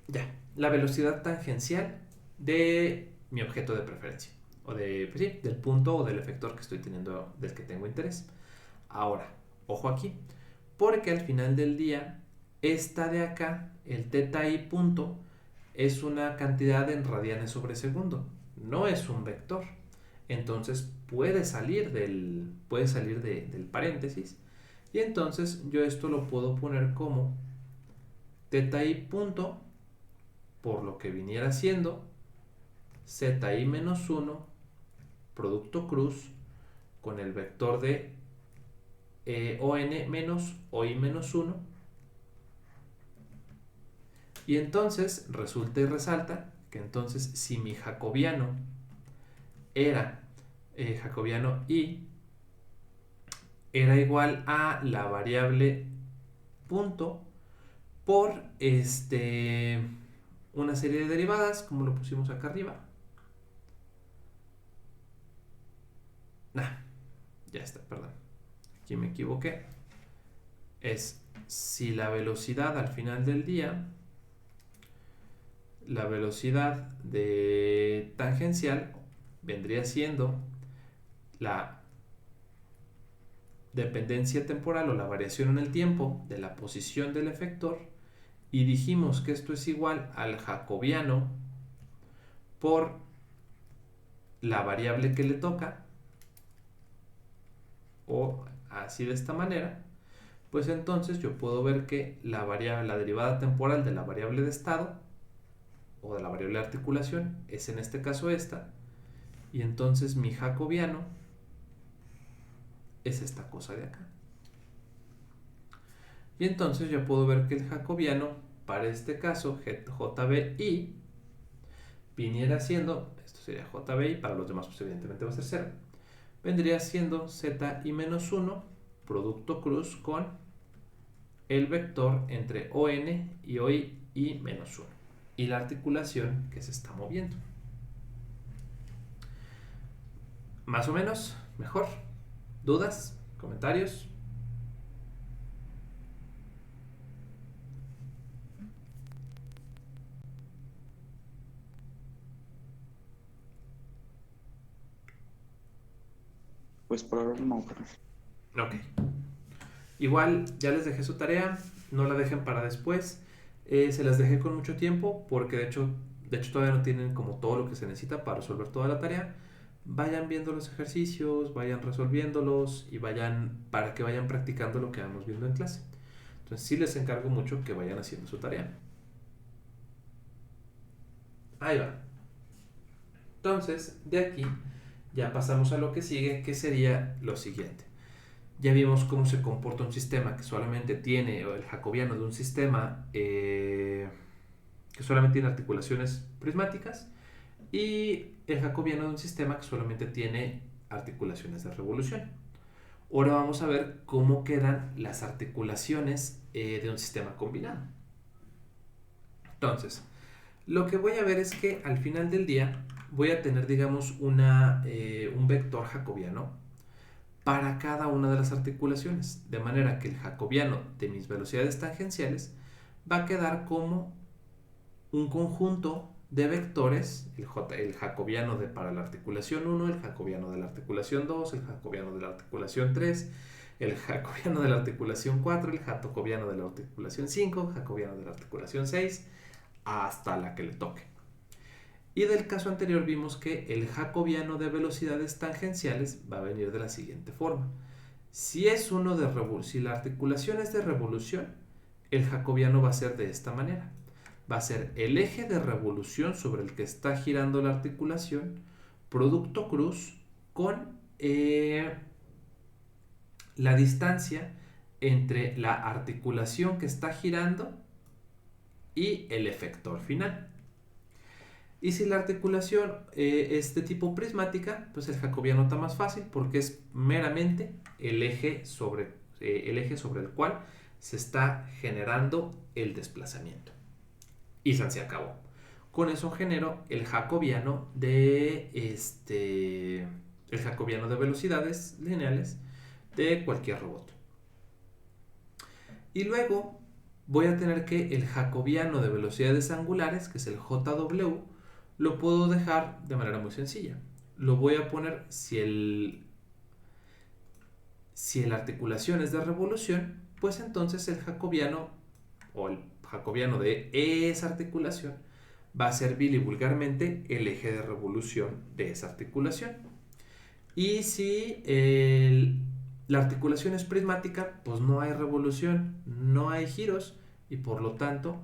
Ya, la velocidad tangencial de mi objeto de preferencia, o del punto o del efector que estoy teniendo, del que tengo interés. Ahora, ojo aquí, porque al final del día, esta de acá, el teta i punto, es una cantidad en radianes sobre segundo, no es un vector. Entonces puede salir del paréntesis Y entonces yo esto lo puedo poner como θi punto por lo que viniera siendo zi menos 1 producto cruz con el vector de on menos oi menos 1. Y entonces resulta y resalta que entonces si mi jacobiano era jacobiano i era igual a la variable punto por una serie de derivadas, como lo pusimos acá arriba. Ya está, perdón. Aquí me equivoqué. Es si la velocidad al final del día, la velocidad de tangencial vendría siendo la dependencia temporal o la variación en el tiempo de la posición del efector, y dijimos que esto es igual al jacobiano por la variable que le toca, o así de esta manera, pues entonces yo puedo ver que la derivada temporal de la variable de estado o de la variable de articulación es en este caso esta, y entonces mi jacobiano es esta cosa de acá. Y entonces yo puedo ver que el jacobiano para este caso JBI viniera siendo, esto sería JBI, para los demás pues evidentemente va a ser 0, vendría siendo zi menos 1 producto cruz con el vector entre on y oi y menos 1 y la articulación que se está moviendo. Más o menos, mejor. ¿Dudas? ¿Comentarios? Pues por ahora no, profe. Ok. Igual ya les dejé su tarea, no la dejen para después. Se las dejé con mucho tiempo porque de hecho todavía no tienen como todo lo que se necesita para resolver toda la tarea. Vayan viendo los ejercicios, vayan resolviéndolos y para que vayan practicando lo que vamos viendo en clase. Entonces sí les encargo mucho que vayan haciendo su tarea. Ahí va. Entonces, de aquí ya pasamos a lo que sigue, que sería lo siguiente. Ya vimos cómo se comporta un sistema que solamente tiene, o el jacobiano de un sistema que solamente tiene articulaciones prismáticas, y el jacobiano de un sistema que solamente tiene articulaciones de revolución. Ahora vamos a ver cómo quedan las articulaciones de un sistema combinado. Entonces, lo que voy a ver es que al final del día voy a tener, digamos, un vector jacobiano para cada una de las articulaciones, de manera que el jacobiano de mis velocidades tangenciales va a quedar como un conjunto de vectores, el jacobiano para la articulación 1, el jacobiano de la articulación 2, el jacobiano de la articulación 3, el jacobiano de la articulación 4, el jacobiano de la articulación 5, jacobiano de la articulación 6, hasta la que le toque. Y del caso anterior vimos que el jacobiano de velocidades tangenciales va a venir de la siguiente forma. Si la articulación es de revolución, el jacobiano va a ser de esta manera. Va a ser el eje de revolución sobre el que está girando la articulación, producto cruz con la distancia entre la articulación que está girando y el efector final. Y si la articulación es de tipo prismática, pues el jacobiano está más fácil porque es meramente el eje sobre el cual se está generando el desplazamiento. Y se acabó. Con eso genero el jacobiano de velocidades lineales de cualquier robot. Y luego voy a tener que el jacobiano de velocidades angulares, que es el JW, lo puedo dejar de manera muy sencilla. Lo voy a poner si la articulación es de revolución, pues entonces el jacobiano o el jacobiano de esa articulación va a ser vulgarmente el eje de revolución de esa articulación. Y si La articulación es prismática, pues no hay revolución, no hay giros y por lo tanto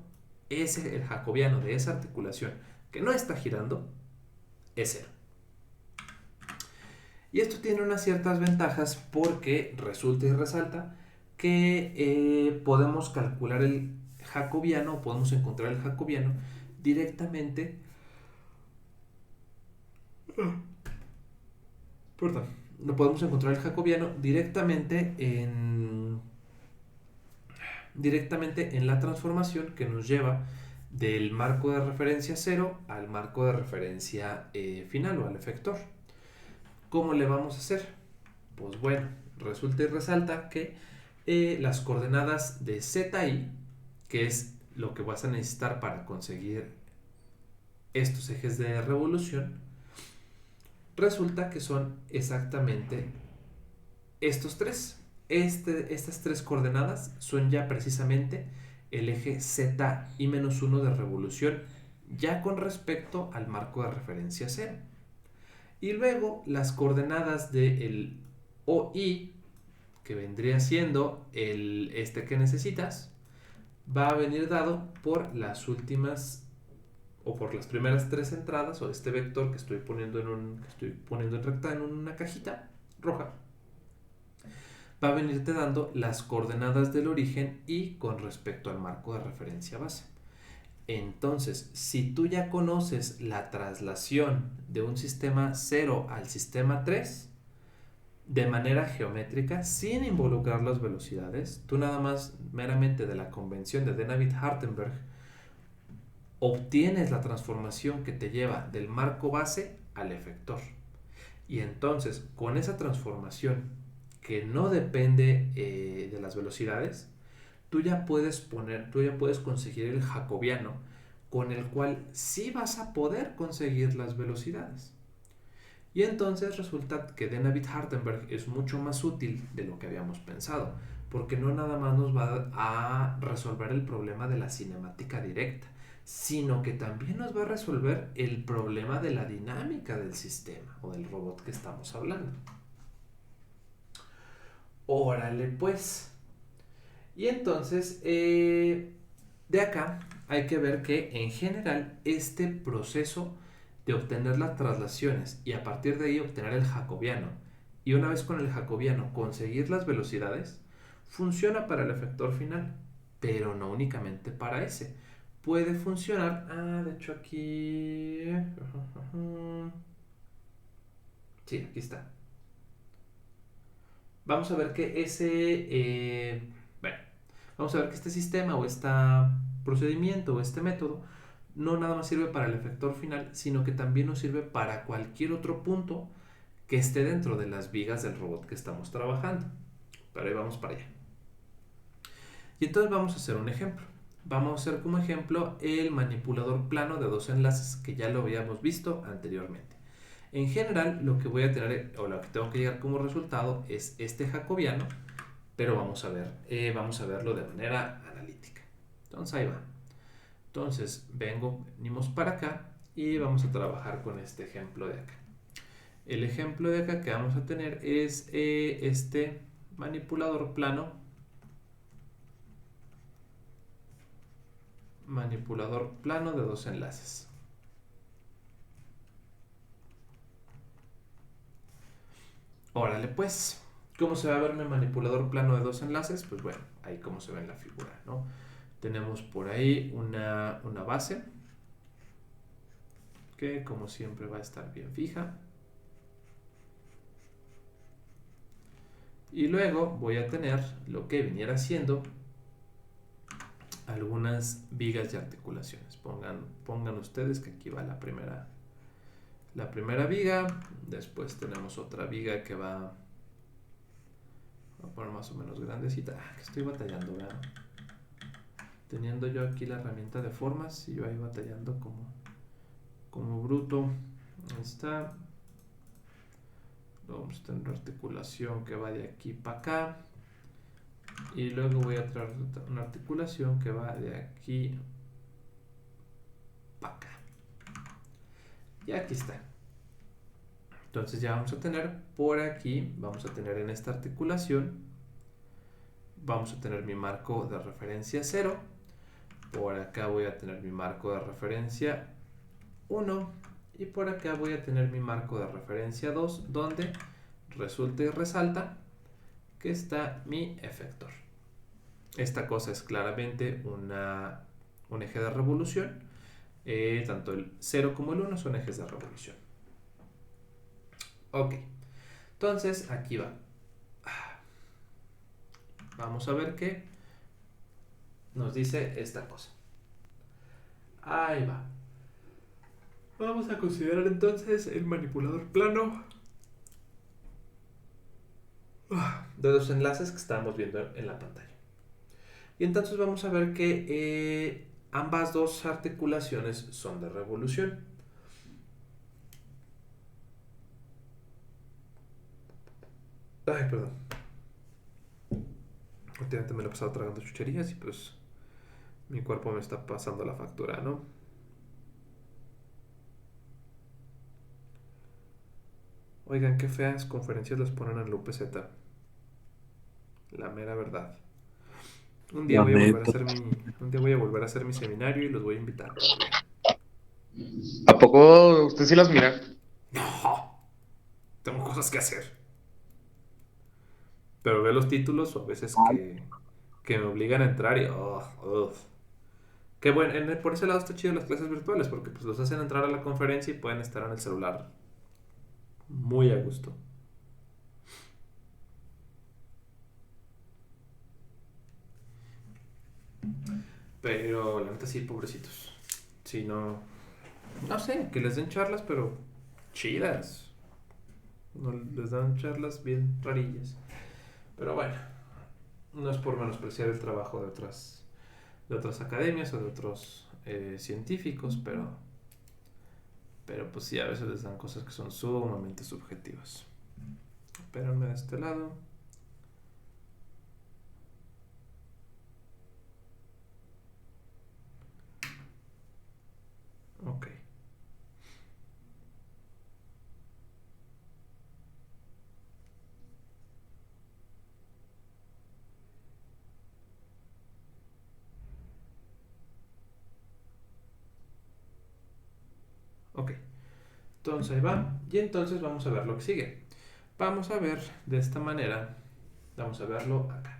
el jacobiano de esa articulación que no está girando es cero. Y esto tiene unas ciertas ventajas porque resulta y resalta que podemos calcular el jacobiano, podemos encontrar el jacobiano directamente. Perdón. No podemos encontrar el jacobiano directamente en la transformación que nos lleva del marco de referencia 0 al marco de referencia final o al efector. ¿Cómo le vamos a hacer? Pues bueno, resulta y resalta que las coordenadas de ZI, que es lo que vas a necesitar para conseguir estos ejes de revolución, resulta que son exactamente estos tres. Estas tres coordenadas son ya precisamente el eje ZI-1 de revolución, ya con respecto al marco de referencia 0. Y luego las coordenadas del OI, que vendría siendo este que necesitas, va a venir dado por las últimas o por las primeras tres entradas, o este vector que estoy poniendo en una cajita roja, va a venirte dando las coordenadas del origen y con respecto al marco de referencia base. Entonces, si tú ya conoces la traslación de un sistema 0 al sistema 3 de manera geométrica, sin involucrar las velocidades, tú nada más meramente de la convención de Denavit-Hartenberg obtienes la transformación que te lleva del marco base al efector. Y entonces, con esa transformación que no depende de las velocidades, tú ya puedes conseguir el jacobiano con el cual sí vas a poder conseguir las velocidades. Y entonces resulta que Denavit-Hartenberg es mucho más útil de lo que habíamos pensado, porque no nada más nos va a resolver el problema de la cinemática directa, sino que también nos va a resolver el problema de la dinámica del sistema o del robot que estamos hablando. Órale pues. Y entonces, de acá hay que ver que en general este proceso de obtener las traslaciones y a partir de ahí obtener el jacobiano y una vez con el jacobiano conseguir las velocidades, funciona para el efector final, pero no únicamente para ese. Puede funcionar, de hecho aquí... Sí, aquí está. Vamos a ver que vamos a ver que este sistema o este procedimiento o este método no nada más sirve para el efector final, sino que también nos sirve para cualquier otro punto que esté dentro de las vigas del robot que estamos trabajando. Pero ahí vamos para allá. Y entonces vamos a hacer un ejemplo. Vamos a hacer como ejemplo el manipulador plano de dos enlaces que ya lo habíamos visto anteriormente. En general, lo que voy a tener o lo que tengo que llegar como resultado es este jacobiano, pero vamos a verlo de manera analítica. Entonces ahí va. Entonces venimos para acá y vamos a trabajar con este ejemplo de acá. El ejemplo de acá que vamos a tener es este manipulador plano de dos enlaces. Órale pues, ¿cómo se va a ver mi manipulador plano de dos enlaces? Pues bueno, ahí como se ve en la figura, ¿no? Tenemos por ahí una base que como siempre va a estar bien fija. Y luego voy a tener lo que viniera siendo algunas vigas de articulaciones. Pongan ustedes que aquí va la primera viga. Después tenemos otra viga que va a poner más o menos grandecita. Que estoy batallando, ¿verdad? Teniendo yo aquí la herramienta de formas y yo ahí batallando como bruto. Ahí está. Vamos a tener articulación que va de aquí para acá. Y luego voy a traer una articulación que va de aquí para acá. Y aquí está. Entonces ya vamos a tener por aquí, vamos a tener en esta articulación, vamos a tener mi marco de referencia 0. Por acá voy a tener mi marco de referencia 1. Y por acá voy a tener mi marco de referencia 2, donde resulta y resalta que está mi efector. Esta cosa es claramente un eje de revolución. Tanto el 0 como el 1 son ejes de revolución. Ok, entonces aquí va. Vamos a ver qué nos dice esta cosa. Ahí va. Vamos a considerar entonces el manipulador plano de los enlaces que estamos viendo en la pantalla. Y entonces vamos a ver que ambas dos articulaciones son de revolución. Ay, perdón. Últimamente me lo he pasado tragando chucherías y pues mi cuerpo me está pasando la factura, ¿no? Oigan, qué feas conferencias les ponen en la UPZ. La mera verdad. Un día La voy a volver a neta. hacer mi seminario y los voy a invitar. ¿A poco usted sí las mira? No, tengo cosas que hacer. Pero veo los títulos o a veces que me obligan a entrar y... Que bueno, por ese lado está chido las clases virtuales porque pues los hacen entrar a la conferencia y pueden estar en el celular muy a gusto. Pero la neta sí, pobrecitos. Sí, no... No sé, que les den charlas, pero chidas. No les dan charlas bien rarillas. Pero bueno, no es por menospreciar el trabajo de otras academias o de otros científicos, pero pues sí, a veces les dan cosas que son sumamente subjetivas. Espérenme de este lado. Ok. Ok. Entonces ahí va. Y entonces vamos a ver lo que sigue. Vamos a ver de esta manera. Vamos a verlo acá.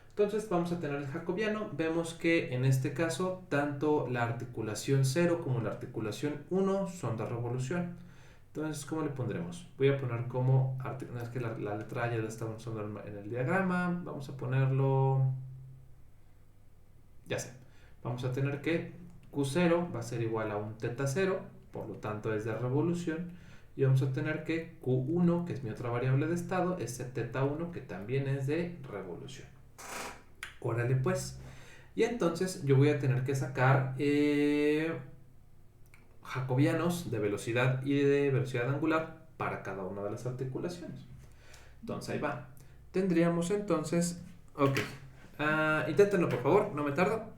Entonces vamos a tener el jacobiano. Vemos que en este caso tanto la articulación 0 como la articulación 1 son de revolución. Entonces, ¿cómo le pondremos? Voy a poner como... Es que la letra A ya la estamos usando en el diagrama. Vamos a ponerlo... Ya sé. Vamos a tener que Q0 va a ser igual a un teta 0. Por lo tanto es de revolución. Y vamos a tener que Q1, que es mi otra variable de estado, es teta 1, que también es de revolución. Órale pues. Y entonces yo voy a tener que sacar jacobianos de velocidad y de velocidad angular para cada una de las articulaciones. Entonces ahí va. Tendríamos entonces... Ok. Inténtenlo por favor, no me tardo.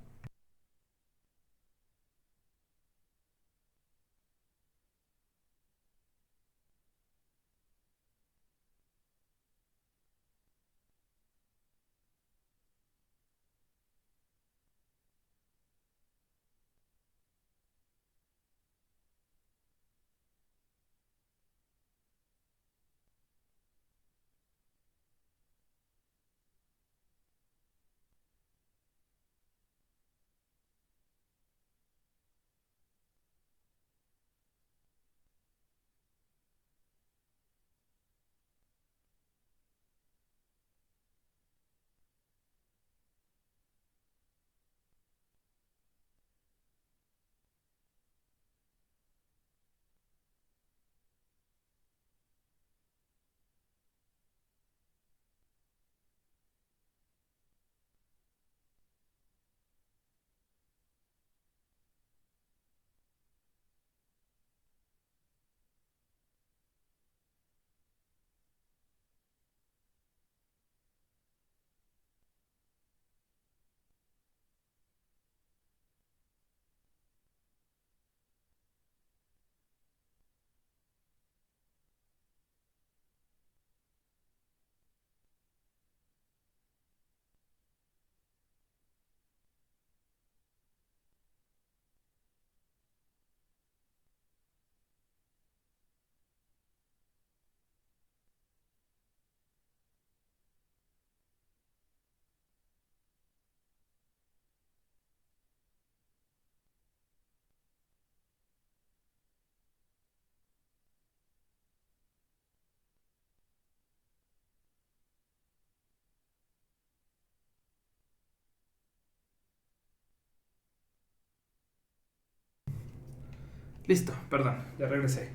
Listo, perdón, ya regresé.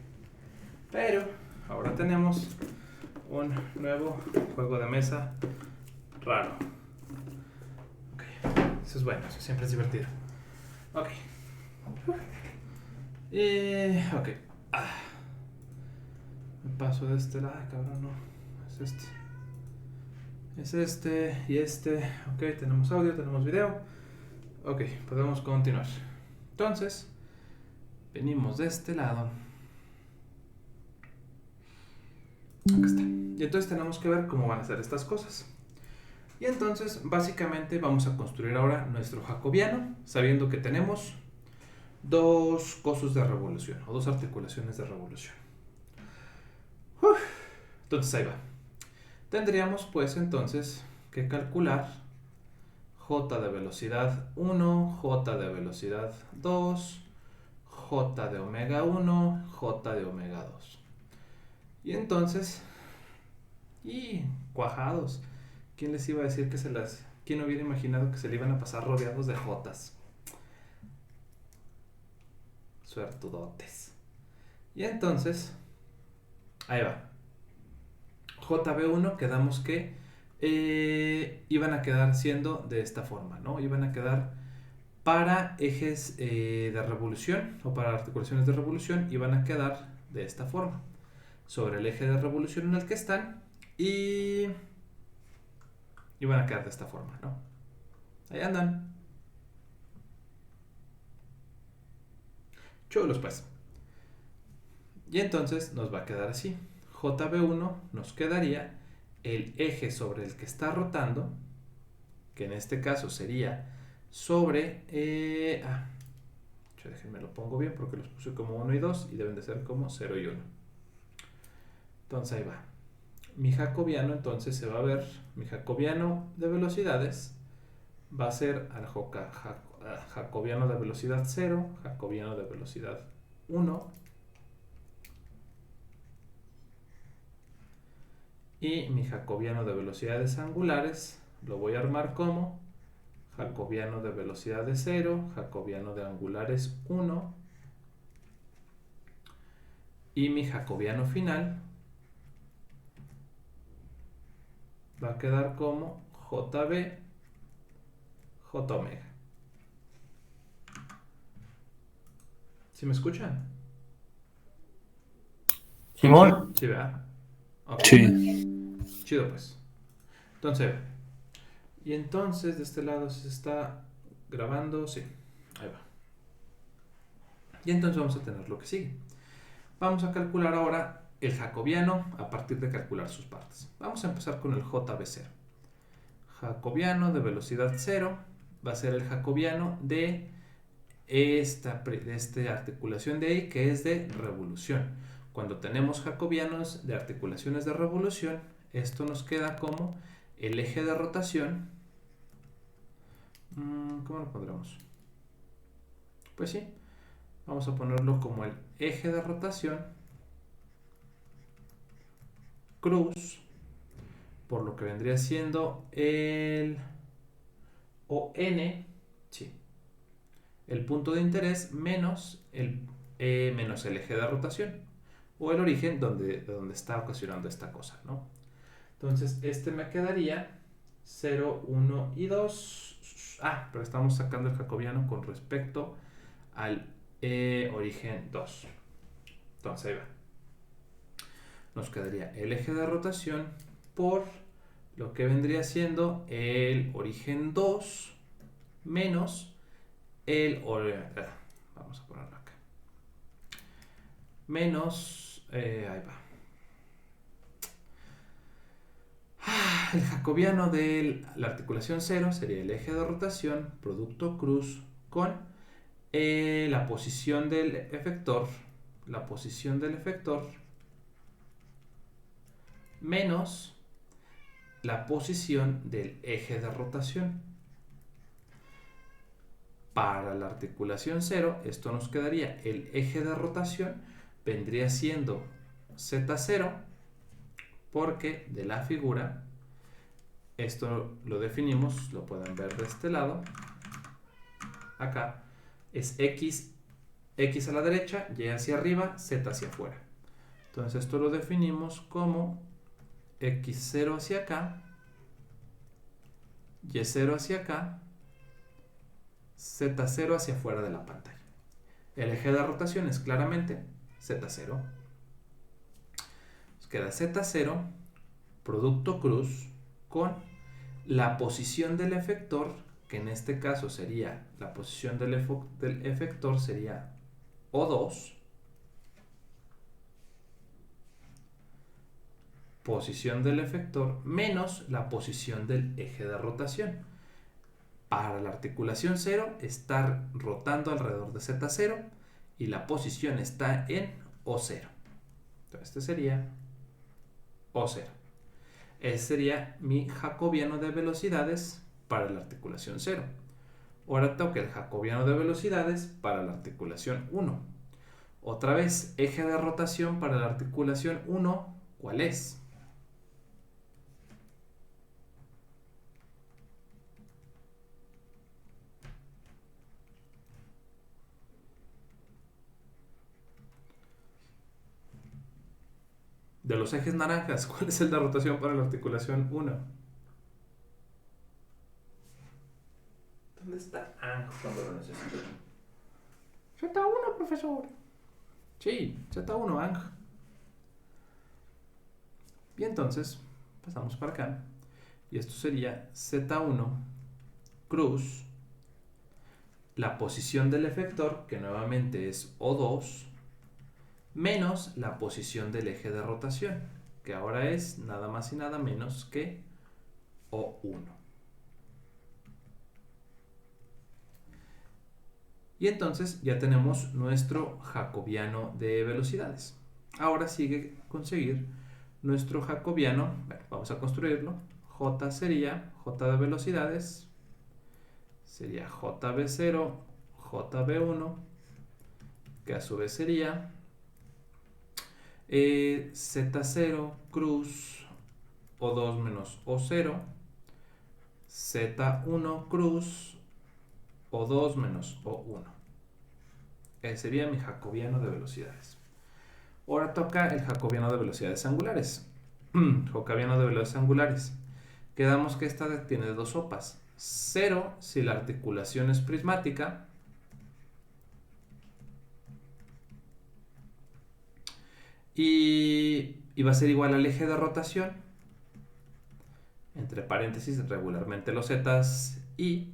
Pero ahora tenemos un nuevo juego de mesa raro. Ok, eso es bueno, eso siempre es divertido. Ok. Ok. Me paso de este lado, cabrón, no. Es este. Es este y este. Ok, tenemos audio, tenemos video. Ok, podemos continuar. Entonces, venimos de este lado. Acá está. Y entonces tenemos que ver cómo van a ser estas cosas. Y entonces, básicamente, vamos a construir ahora nuestro jacobiano, sabiendo que tenemos dos cosas de revolución, o dos articulaciones de revolución. Entonces, ahí va. Tendríamos, pues, entonces, que calcular j de velocidad 1, j de velocidad 2, j de omega 1, j de omega 2. Y entonces, cuajados. ¿Quién les iba a decir que quién hubiera imaginado que se le iban a pasar rodeados de jotas? Suertudotes. Y entonces, ahí va. JB1 quedamos que iban a quedar siendo de esta forma, ¿no? Iban a quedar para ejes de revolución o para articulaciones de revolución, iban a quedar de esta forma, sobre el eje de revolución en el que están y van a quedar de esta forma, ¿no? Ahí andan. Chulos, pues. Y entonces nos va a quedar así. JB1 nos quedaría el eje sobre el que está rotando, que en este caso sería sobre... déjenme lo pongo bien porque los puse como 1 y 2 y deben de ser como 0 y 1. Entonces ahí va. Mi jacobiano entonces se va a ver, mi jacobiano de velocidades va a ser al jacobiano de velocidad 0, jacobiano de velocidad 1 y mi jacobiano de velocidades angulares lo voy a armar como jacobiano de velocidades 0, jacobiano de angulares 1 y mi jacobiano final va a quedar como JB, J omega. ¿Sí me escuchan? Simón. Sí, ¿verdad? Okay. Sí. Chido, pues. Entonces, y entonces de este lado se está grabando, sí, ahí va. Y entonces vamos a tener lo que sigue. Vamos a calcular ahora el jacobiano a partir de calcular sus partes. Vamos a empezar con el JB0. Jacobiano de velocidad 0 va a ser el jacobiano de esta articulación de ahí, que es de revolución. Cuando tenemos jacobianos de articulaciones de revolución, esto nos queda como el eje de rotación. ¿Cómo lo pondremos? Pues sí, vamos a ponerlo como el eje de rotación cruz, por lo que vendría siendo el ON, sí, el punto de interés menos el eje de rotación, o el origen de donde está ocasionando esta cosa, ¿no? Entonces, este me quedaría 0, 1 y 2. Pero estamos sacando el jacobiano con respecto al origen 2. Entonces, ahí va. Nos quedaría el eje de rotación por lo que vendría siendo el origen 2 menos el... vamos a ponerlo acá. Menos... ahí va. El jacobiano de la articulación 0 sería el eje de rotación, producto cruz, con la posición del efector, menos la posición del eje de rotación. Para la articulación 0, esto nos quedaría, el eje de rotación vendría siendo Z0, porque de la figura, esto lo definimos, lo pueden ver de este lado, acá, es X X a la derecha, Y hacia arriba, Z hacia afuera. Entonces esto lo definimos como X0 hacia acá, Y0 hacia acá, Z0 hacia afuera de la pantalla. El eje de rotación es claramente Z0. Nos queda Z0, producto cruz, con la posición del efector, que en este caso sería, la posición del efector sería O2, posición del efector menos la posición del eje de rotación. Para la articulación 0 está rotando alrededor de Z0 y la posición está en O0. Entonces este sería O0. Ese sería mi jacobiano de velocidades para la articulación 0. Ahora toca el jacobiano de velocidades para la articulación 1. Otra vez, eje de rotación para la articulación 1, ¿cuál es? De los ejes naranjas, ¿cuál es el de rotación para la articulación 1? ¿Dónde está Ang cuando lo necesito? Z1, profesor. Sí, Z1, Ang. Y entonces, pasamos para acá. Y esto sería Z1 cruz, la posición del efector, que nuevamente es O2, menos la posición del eje de rotación, que ahora es nada más y nada menos que O1. Y entonces ya tenemos nuestro jacobiano de velocidades. Ahora sigue conseguir nuestro jacobiano. Bueno, vamos a construirlo. J sería, J de velocidades, sería JB0, JB1, que a su vez sería Z0 cruz O2 menos O0, Z1 cruz O2 menos O1. Ese sería mi jacobiano de velocidades. Ahora toca el jacobiano de velocidades angulares. Jacobiano de velocidades angulares. Quedamos que esta tiene dos sopas. 0 si la articulación es prismática. Y va a ser igual al eje de rotación. Entre paréntesis, regularmente los zetas y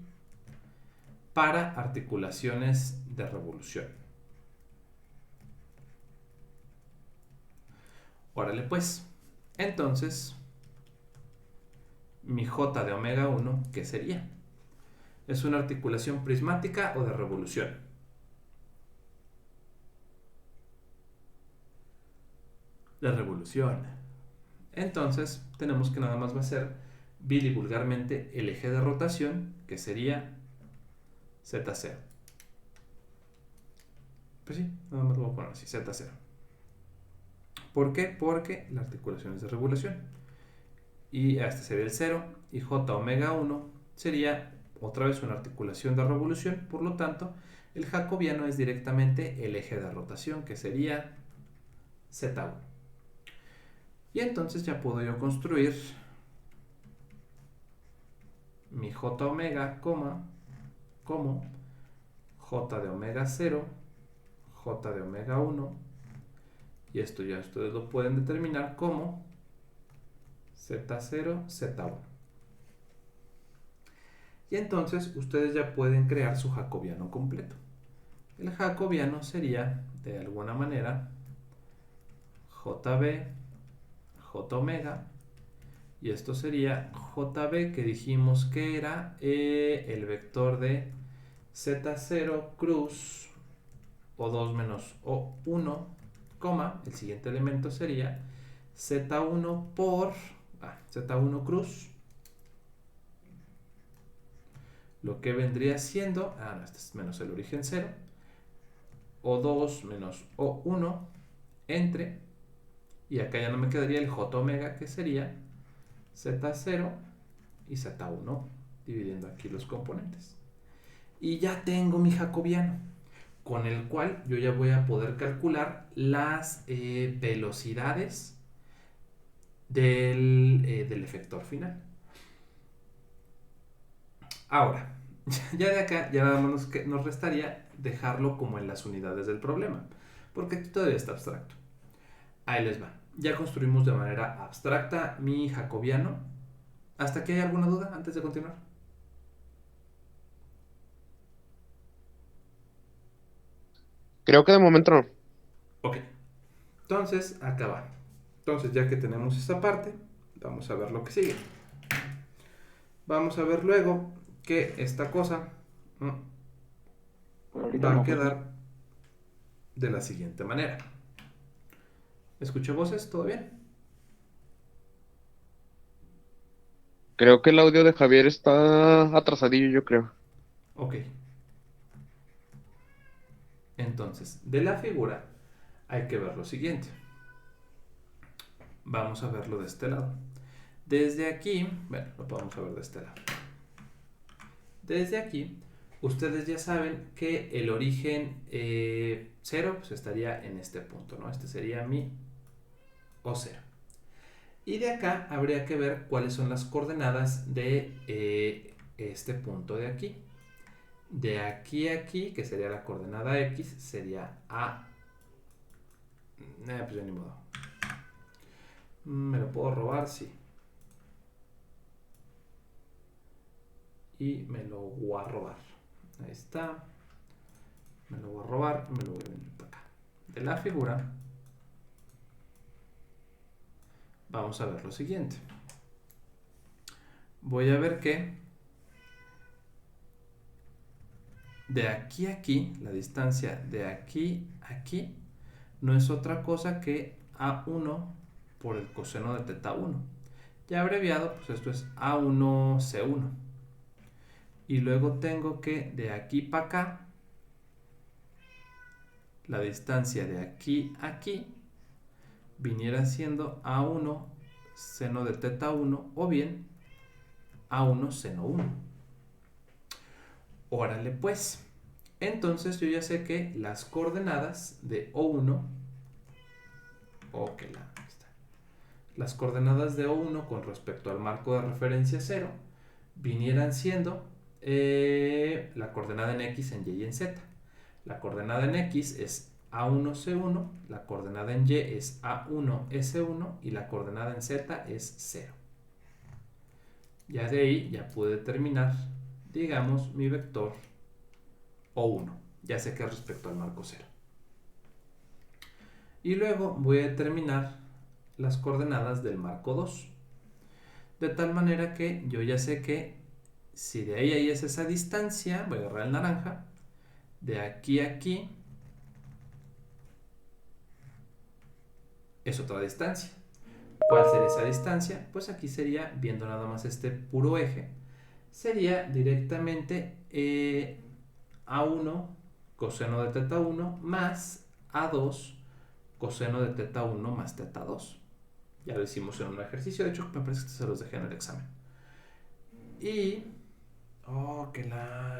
para articulaciones de revolución. Órale pues. Entonces, mi J de omega 1, ¿qué sería? ¿Es una articulación prismática o de revolución? De revolución. Entonces, tenemos que nada más va a ser vulgarmente el eje de rotación, que sería Z0. Pues sí, nada más lo voy a poner así, Z0. ¿Por qué? Porque la articulación es de revolución. Y este sería el 0. Y J omega 1 sería otra vez una articulación de revolución. Por lo tanto, el jacobiano es directamente el eje de rotación, que sería Z1. Y entonces ya puedo yo construir mi J omega, como J de omega 0, J de omega 1, y esto ya ustedes lo pueden determinar como Z0, Z1. Y entonces ustedes ya pueden crear su jacobiano completo. El jacobiano sería, de alguna manera, JB, J omega, y esto sería JB, que dijimos que era el vector de Z0 cruz O2 menos O1, el siguiente elemento sería Z1 por Z1 cruz, lo que vendría siendo, este es menos el origen 0, O2 menos O1 entre, y acá ya no me quedaría el J omega, que sería Z0 y Z1, dividiendo aquí los componentes. Y ya tengo mi jacobiano. con el cual yo ya voy a poder calcular las velocidades del efector final. Ahora, ya de acá, ya nada más nos restaría dejarlo como en las unidades del problema, porque aquí todavía está abstracto. Ahí les va. Ya construimos de manera abstracta mi jacobiano. ¿Hasta aquí hay alguna duda antes de continuar? Creo que de momento no. Ok. Entonces, acá va. Entonces, ya que tenemos esta parte, vamos a ver lo que sigue. Vamos a ver luego que esta cosa Ahorita va a no. quedar de la siguiente manera. ¿Escuché voces? ¿Todo bien? Creo que el audio de Javier está atrasadillo, yo creo. Ok. Entonces, de la figura hay que ver lo siguiente. Vamos a verlo de este lado. Desde aquí, bueno, lo podemos ver de este lado. Desde aquí, ustedes ya saben que el origen 0 pues estaría en este punto, ¿no? Este sería mi O0. Y de acá habría que ver cuáles son las coordenadas de este punto de aquí. De aquí a aquí, que sería la coordenada X, sería A. Pues ya ni modo. ¿Me lo puedo robar? Sí. Y me lo voy a robar. Ahí está. Me lo voy a robar y me lo voy a venir para acá. De la figura vamos a ver lo siguiente. Voy a ver que de aquí a aquí, la distancia de aquí a aquí, no es otra cosa que A1 por el coseno de teta 1. Ya abreviado, pues esto es A1C1. Y luego tengo que de aquí para acá, la distancia de aquí a aquí, viniera siendo A1 seno de teta 1 o bien A1 seno 1. Órale pues. Entonces yo ya sé que las coordenadas de O1, las coordenadas de O1 con respecto al marco de referencia 0 vinieran siendo la coordenada en X, en Y y en Z. La coordenada en X es A1C1, la coordenada en Y es A1S1 y la coordenada en Z es 0. Ya de ahí ya pude determinar, digamos, mi vector O1. Ya sé que es respecto al marco 0. Y luego voy a determinar las coordenadas del marco 2. De tal manera que yo ya sé que si de ahí a ahí es esa distancia, voy a agarrar el naranja, de aquí a aquí es otra distancia. ¿Cuál sería esa distancia? Pues aquí sería, viendo nada más este puro eje, sería directamente A1 coseno de teta 1 más A2 coseno de teta 1 más teta 2. Ya lo hicimos en un ejercicio, de hecho me parece que se los dejé en el examen. Y... oh,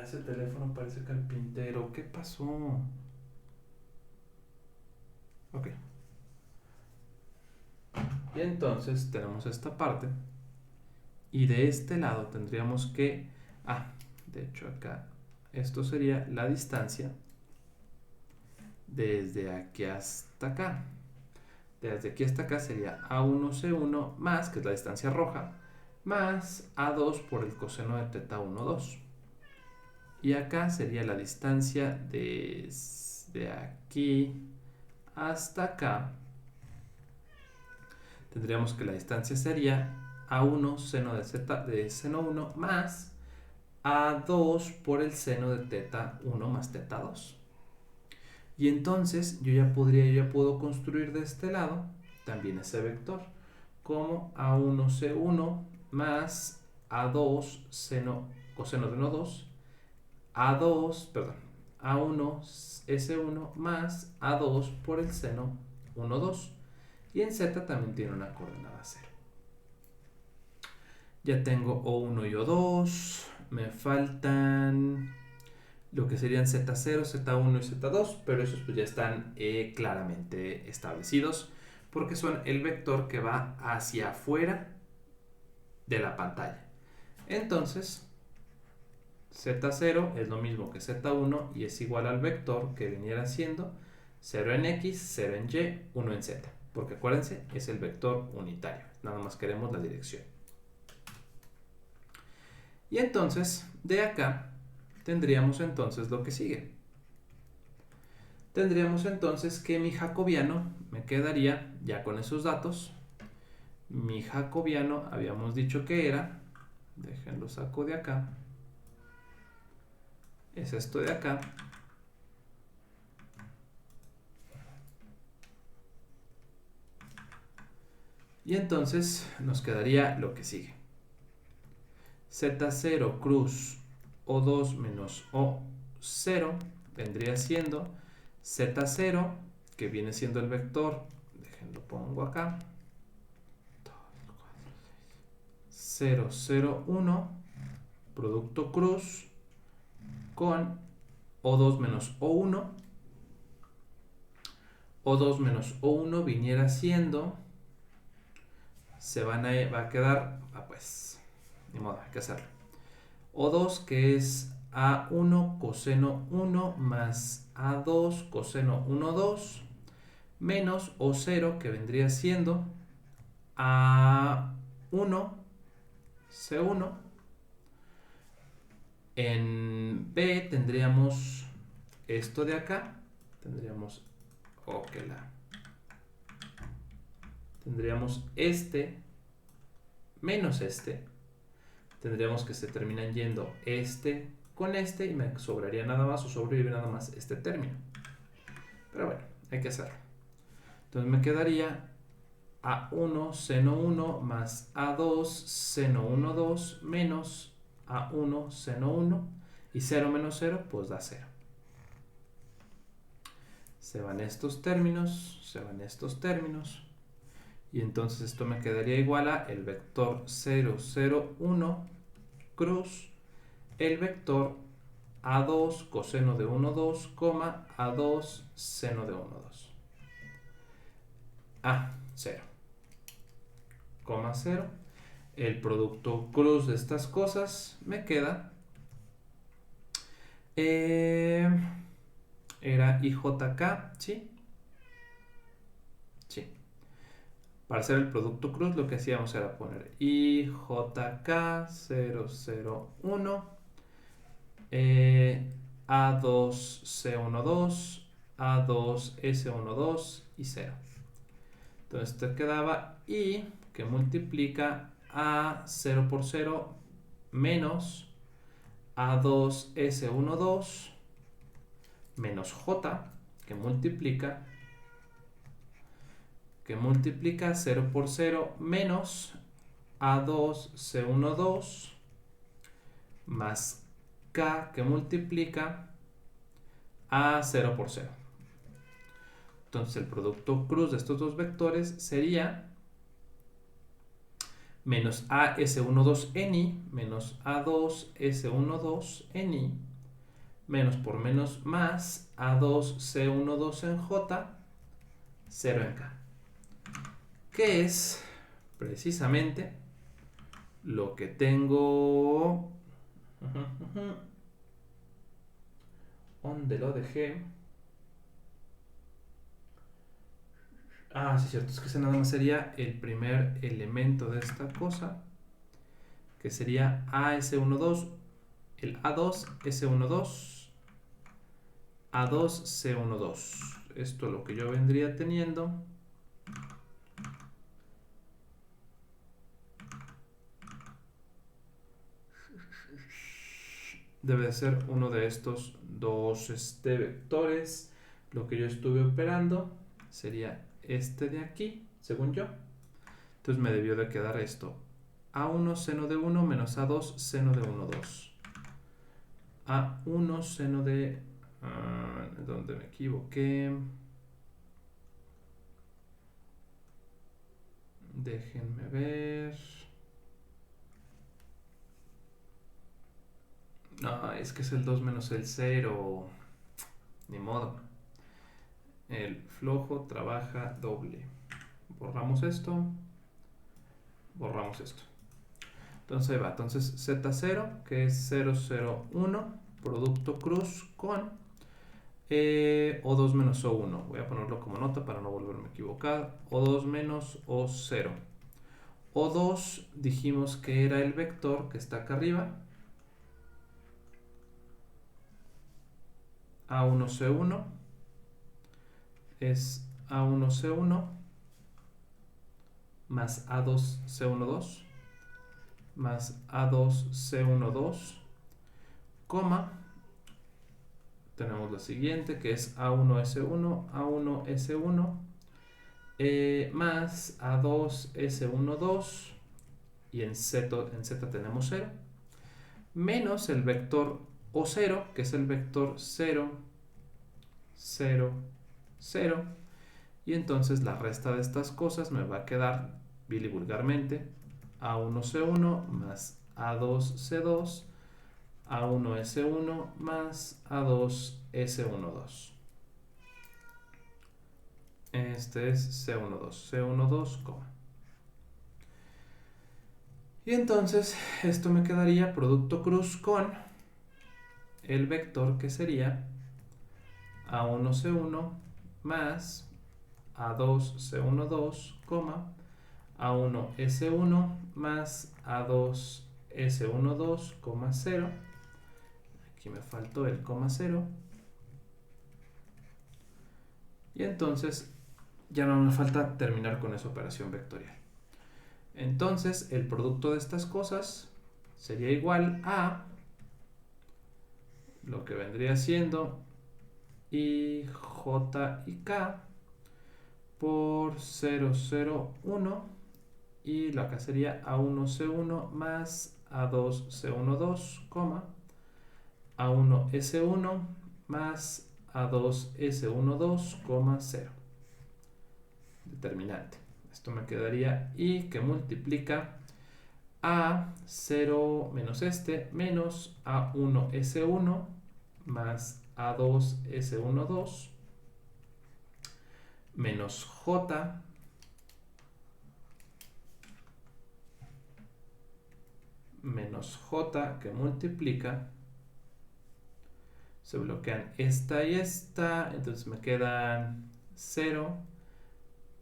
ese teléfono parece carpintero. ¿Qué pasó? Ok. Y entonces tenemos esta parte. Y de este lado tendríamos que... de hecho acá. Esto sería la distancia desde aquí hasta acá. Desde aquí hasta acá sería A1C1 más, que es la distancia roja, más A2 por el coseno de teta 1, 2. Y acá sería la distancia desde aquí hasta acá. Tendríamos que la distancia sería A1 seno de seno 1 más A2 por el seno de teta 1 más teta 2. Y entonces yo ya puedo construir de este lado también ese vector como A1C1 más A2 coseno de 1, 2, A1S1 más A2 por el seno 1, 2. Y en Z también tiene una coordenada 0. Ya tengo O1 y O2. Me faltan lo que serían Z0, Z1 y Z2, pero esos pues ya están claramente establecidos porque son el vector que va hacia afuera de la pantalla. Entonces, Z0 es lo mismo que Z1 y es igual al vector que viniera siendo 0 en X, 0 en Y, 1 en Z. Porque acuérdense, es el vector unitario. Nada más queremos la dirección. Y entonces, de acá, tendríamos entonces lo que sigue. Tendríamos entonces que mi jacobiano me quedaría, ya con esos datos, mi jacobiano habíamos dicho que era, déjenlo saco de acá, es esto de acá, y entonces nos quedaría lo que sigue. Z0 cruz O2 menos O0 vendría siendo Z0, que viene siendo el vector, déjenlo pongo acá, 0, 0, 1, producto cruz con O2 menos O1. O2 menos O1 viniera siendo, va a quedar, pues, ni modo, hay que hacerlo. O2 que es A1 coseno 1 más A2 coseno 1, 2 menos O0 que vendría siendo A1 C1. En B tendríamos esto de acá, tendríamos tendríamos este menos este, tendríamos que se terminan yendo este con este y me sobraría nada más o sobrevive nada más este término, pero bueno, hay que hacerlo. Entonces me quedaría A1 seno 1 más A2 seno 1, 2 menos A1 seno 1 y 0 menos 0 pues da 0. Se van estos términos, se van estos términos y entonces esto me quedaría igual a el vector 0, 0, 1 cruz el vector A2 coseno de 1, 2, A2 seno de 1, 2. A, 0, 0. El producto cruz de estas cosas me queda. Era IJK, ¿sí? Sí. Para hacer el producto cruz lo que hacíamos era poner IJK 001 A2C12 A2S12 y 0. Entonces te quedaba I que multiplica A 0 por 0 menos A2S12 menos J que multiplica 0 por 0 menos A2C12 más K que multiplica A 0 por 0. Entonces el producto cruz de estos dos vectores sería menos AS12NI menos A2S12NI menos por menos más A2C12 en J 0 en K, que es precisamente lo que tengo. ¿Dónde lo dejé? Ah, sí, cierto, es que ese nada más sería el primer elemento de esta cosa, que sería AS12, el A2S12, A2C12. Esto es lo que yo vendría teniendo. Debe ser uno de estos dos vectores. Lo que yo estuve operando sería este de aquí, según yo. Entonces me debió de quedar esto. A1 seno de 1 menos A2 seno de 1, 2. A1 seno de... ¿dónde me equivoqué? Déjenme ver. es que es el 2 menos el 0. Ni modo. El flojo trabaja doble. Borramos esto. Borramos esto. Entonces ahí va. Entonces Z0, que es 001, producto cruz con O2 menos O1. Voy a ponerlo como nota para no volverme a equivocar. O2 menos O0. O2 dijimos que era el vector que está acá arriba. A1C1 es A1C1 más A2C12 más A2C12, coma, tenemos la siguiente que es A1S1, A1S1 más A2S12 y en Z tenemos 0, menos el vector O0, que es el vector 0, 0, 0, y entonces la resta de estas cosas me va a quedar vulgarmente A1C1 más A2C2, A1S1 más A2S12. Este es C12, coma. Y entonces esto me quedaría producto cruz con el vector que sería A1C1 más A2C12, A1S1 más A2S12, 0. Aquí me faltó el coma 0. Y entonces ya no me falta terminar con esa operación vectorial. Entonces el producto de estas cosas sería igual a lo que vendría siendo I, J y K por 001, y lo acá sería A1C1 más A2C12, A1S1 más A2S12, 0. Determinante. Esto me quedaría I que multiplica A0 menos este menos A1S1 más A2S12 menos J que multiplica, se bloquean esta y esta, entonces me quedan 0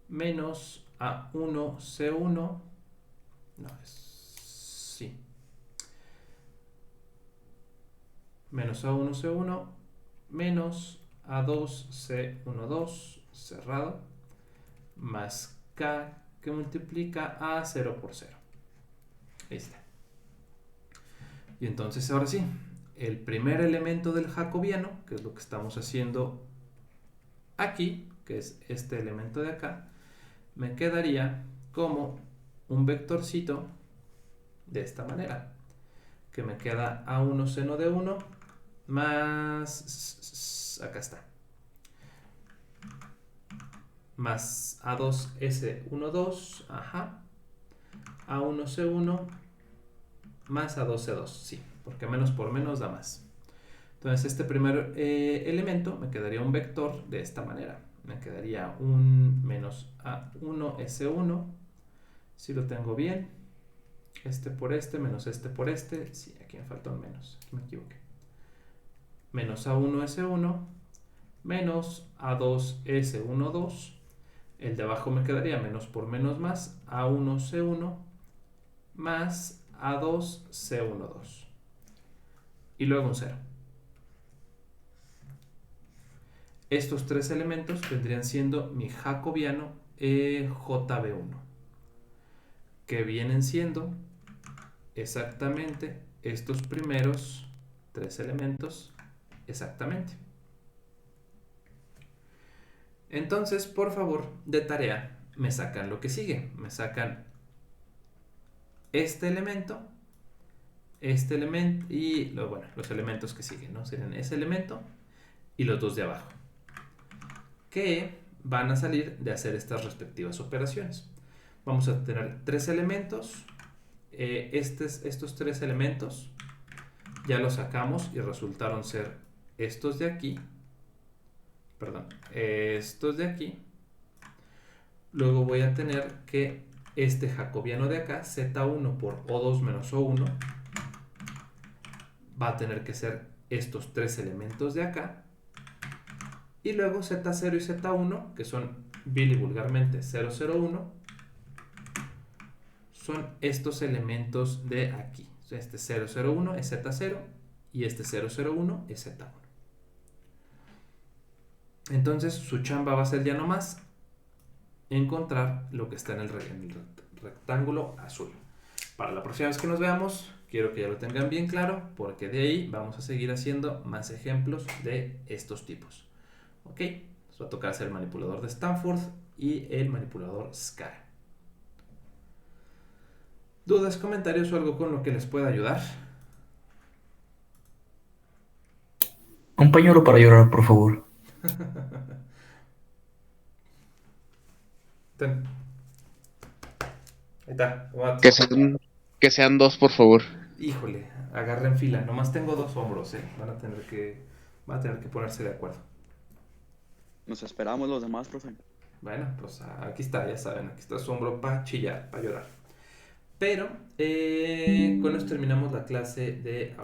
menos A1C1, no, sí, menos A1C1 menos A2C12 cerrado más K que multiplica a 0 por 0. Ahí está. Y entonces ahora sí, el primer elemento del jacobiano, que es lo que estamos haciendo aquí, que es este elemento de acá, me quedaría como un vectorcito de esta manera, que me queda A1 seno de 1 más, acá está, más A2S12, ajá, A1C1 más A2C2, sí, porque menos por menos da más. Entonces este primer elemento me quedaría un vector de esta manera. Me quedaría un menos A1S1, si lo tengo bien, este por este, menos este por este, sí, aquí me falta un menos, aquí me equivoqué. Menos A1S1, menos A2S12, el de abajo me quedaría menos por menos más, A1C1 más A2C12 y luego un 0. Estos tres elementos vendrían siendo mi jacobiano JB1, que vienen siendo exactamente estos primeros tres elementos, exactamente. Entonces, por favor, de tarea, me sacan lo que sigue. Me sacan este elemento y los elementos que siguen, ¿no? Serían ese elemento y los dos de abajo, que van a salir de hacer estas respectivas operaciones. Vamos a tener tres elementos. Estos tres elementos ya los sacamos y resultaron ser estos de aquí. Perdón, estos de aquí. Luego voy a tener que este jacobiano de acá, Z1 por O2 menos O1, va a tener que ser estos tres elementos de acá. Y luego Z0 y Z1, que son vil y vulgarmente 001, son estos elementos de aquí. Este 001 es Z0 y este 001 es Z1. Entonces su chamba va a ser ya nomás encontrar lo que está en el rectángulo azul. Para la próxima vez que nos veamos, quiero que ya lo tengan bien claro, porque de ahí vamos a seguir haciendo más ejemplos de estos tipos. Ok, nos va a tocar hacer el manipulador de Stanford y el manipulador SCAR. ¿Dudas, comentarios o algo con lo que les pueda ayudar? Un pañuelo para llorar, por favor. Ten. Ahí está. Que sean dos, por favor. Híjole, agarren fila. Nomás tengo dos hombros, van a tener que ponerse de acuerdo. Nos esperamos los demás, profe. Bueno, pues aquí está, ya saben, aquí está su hombro para chillar, para llorar. Pero con esto terminamos la clase de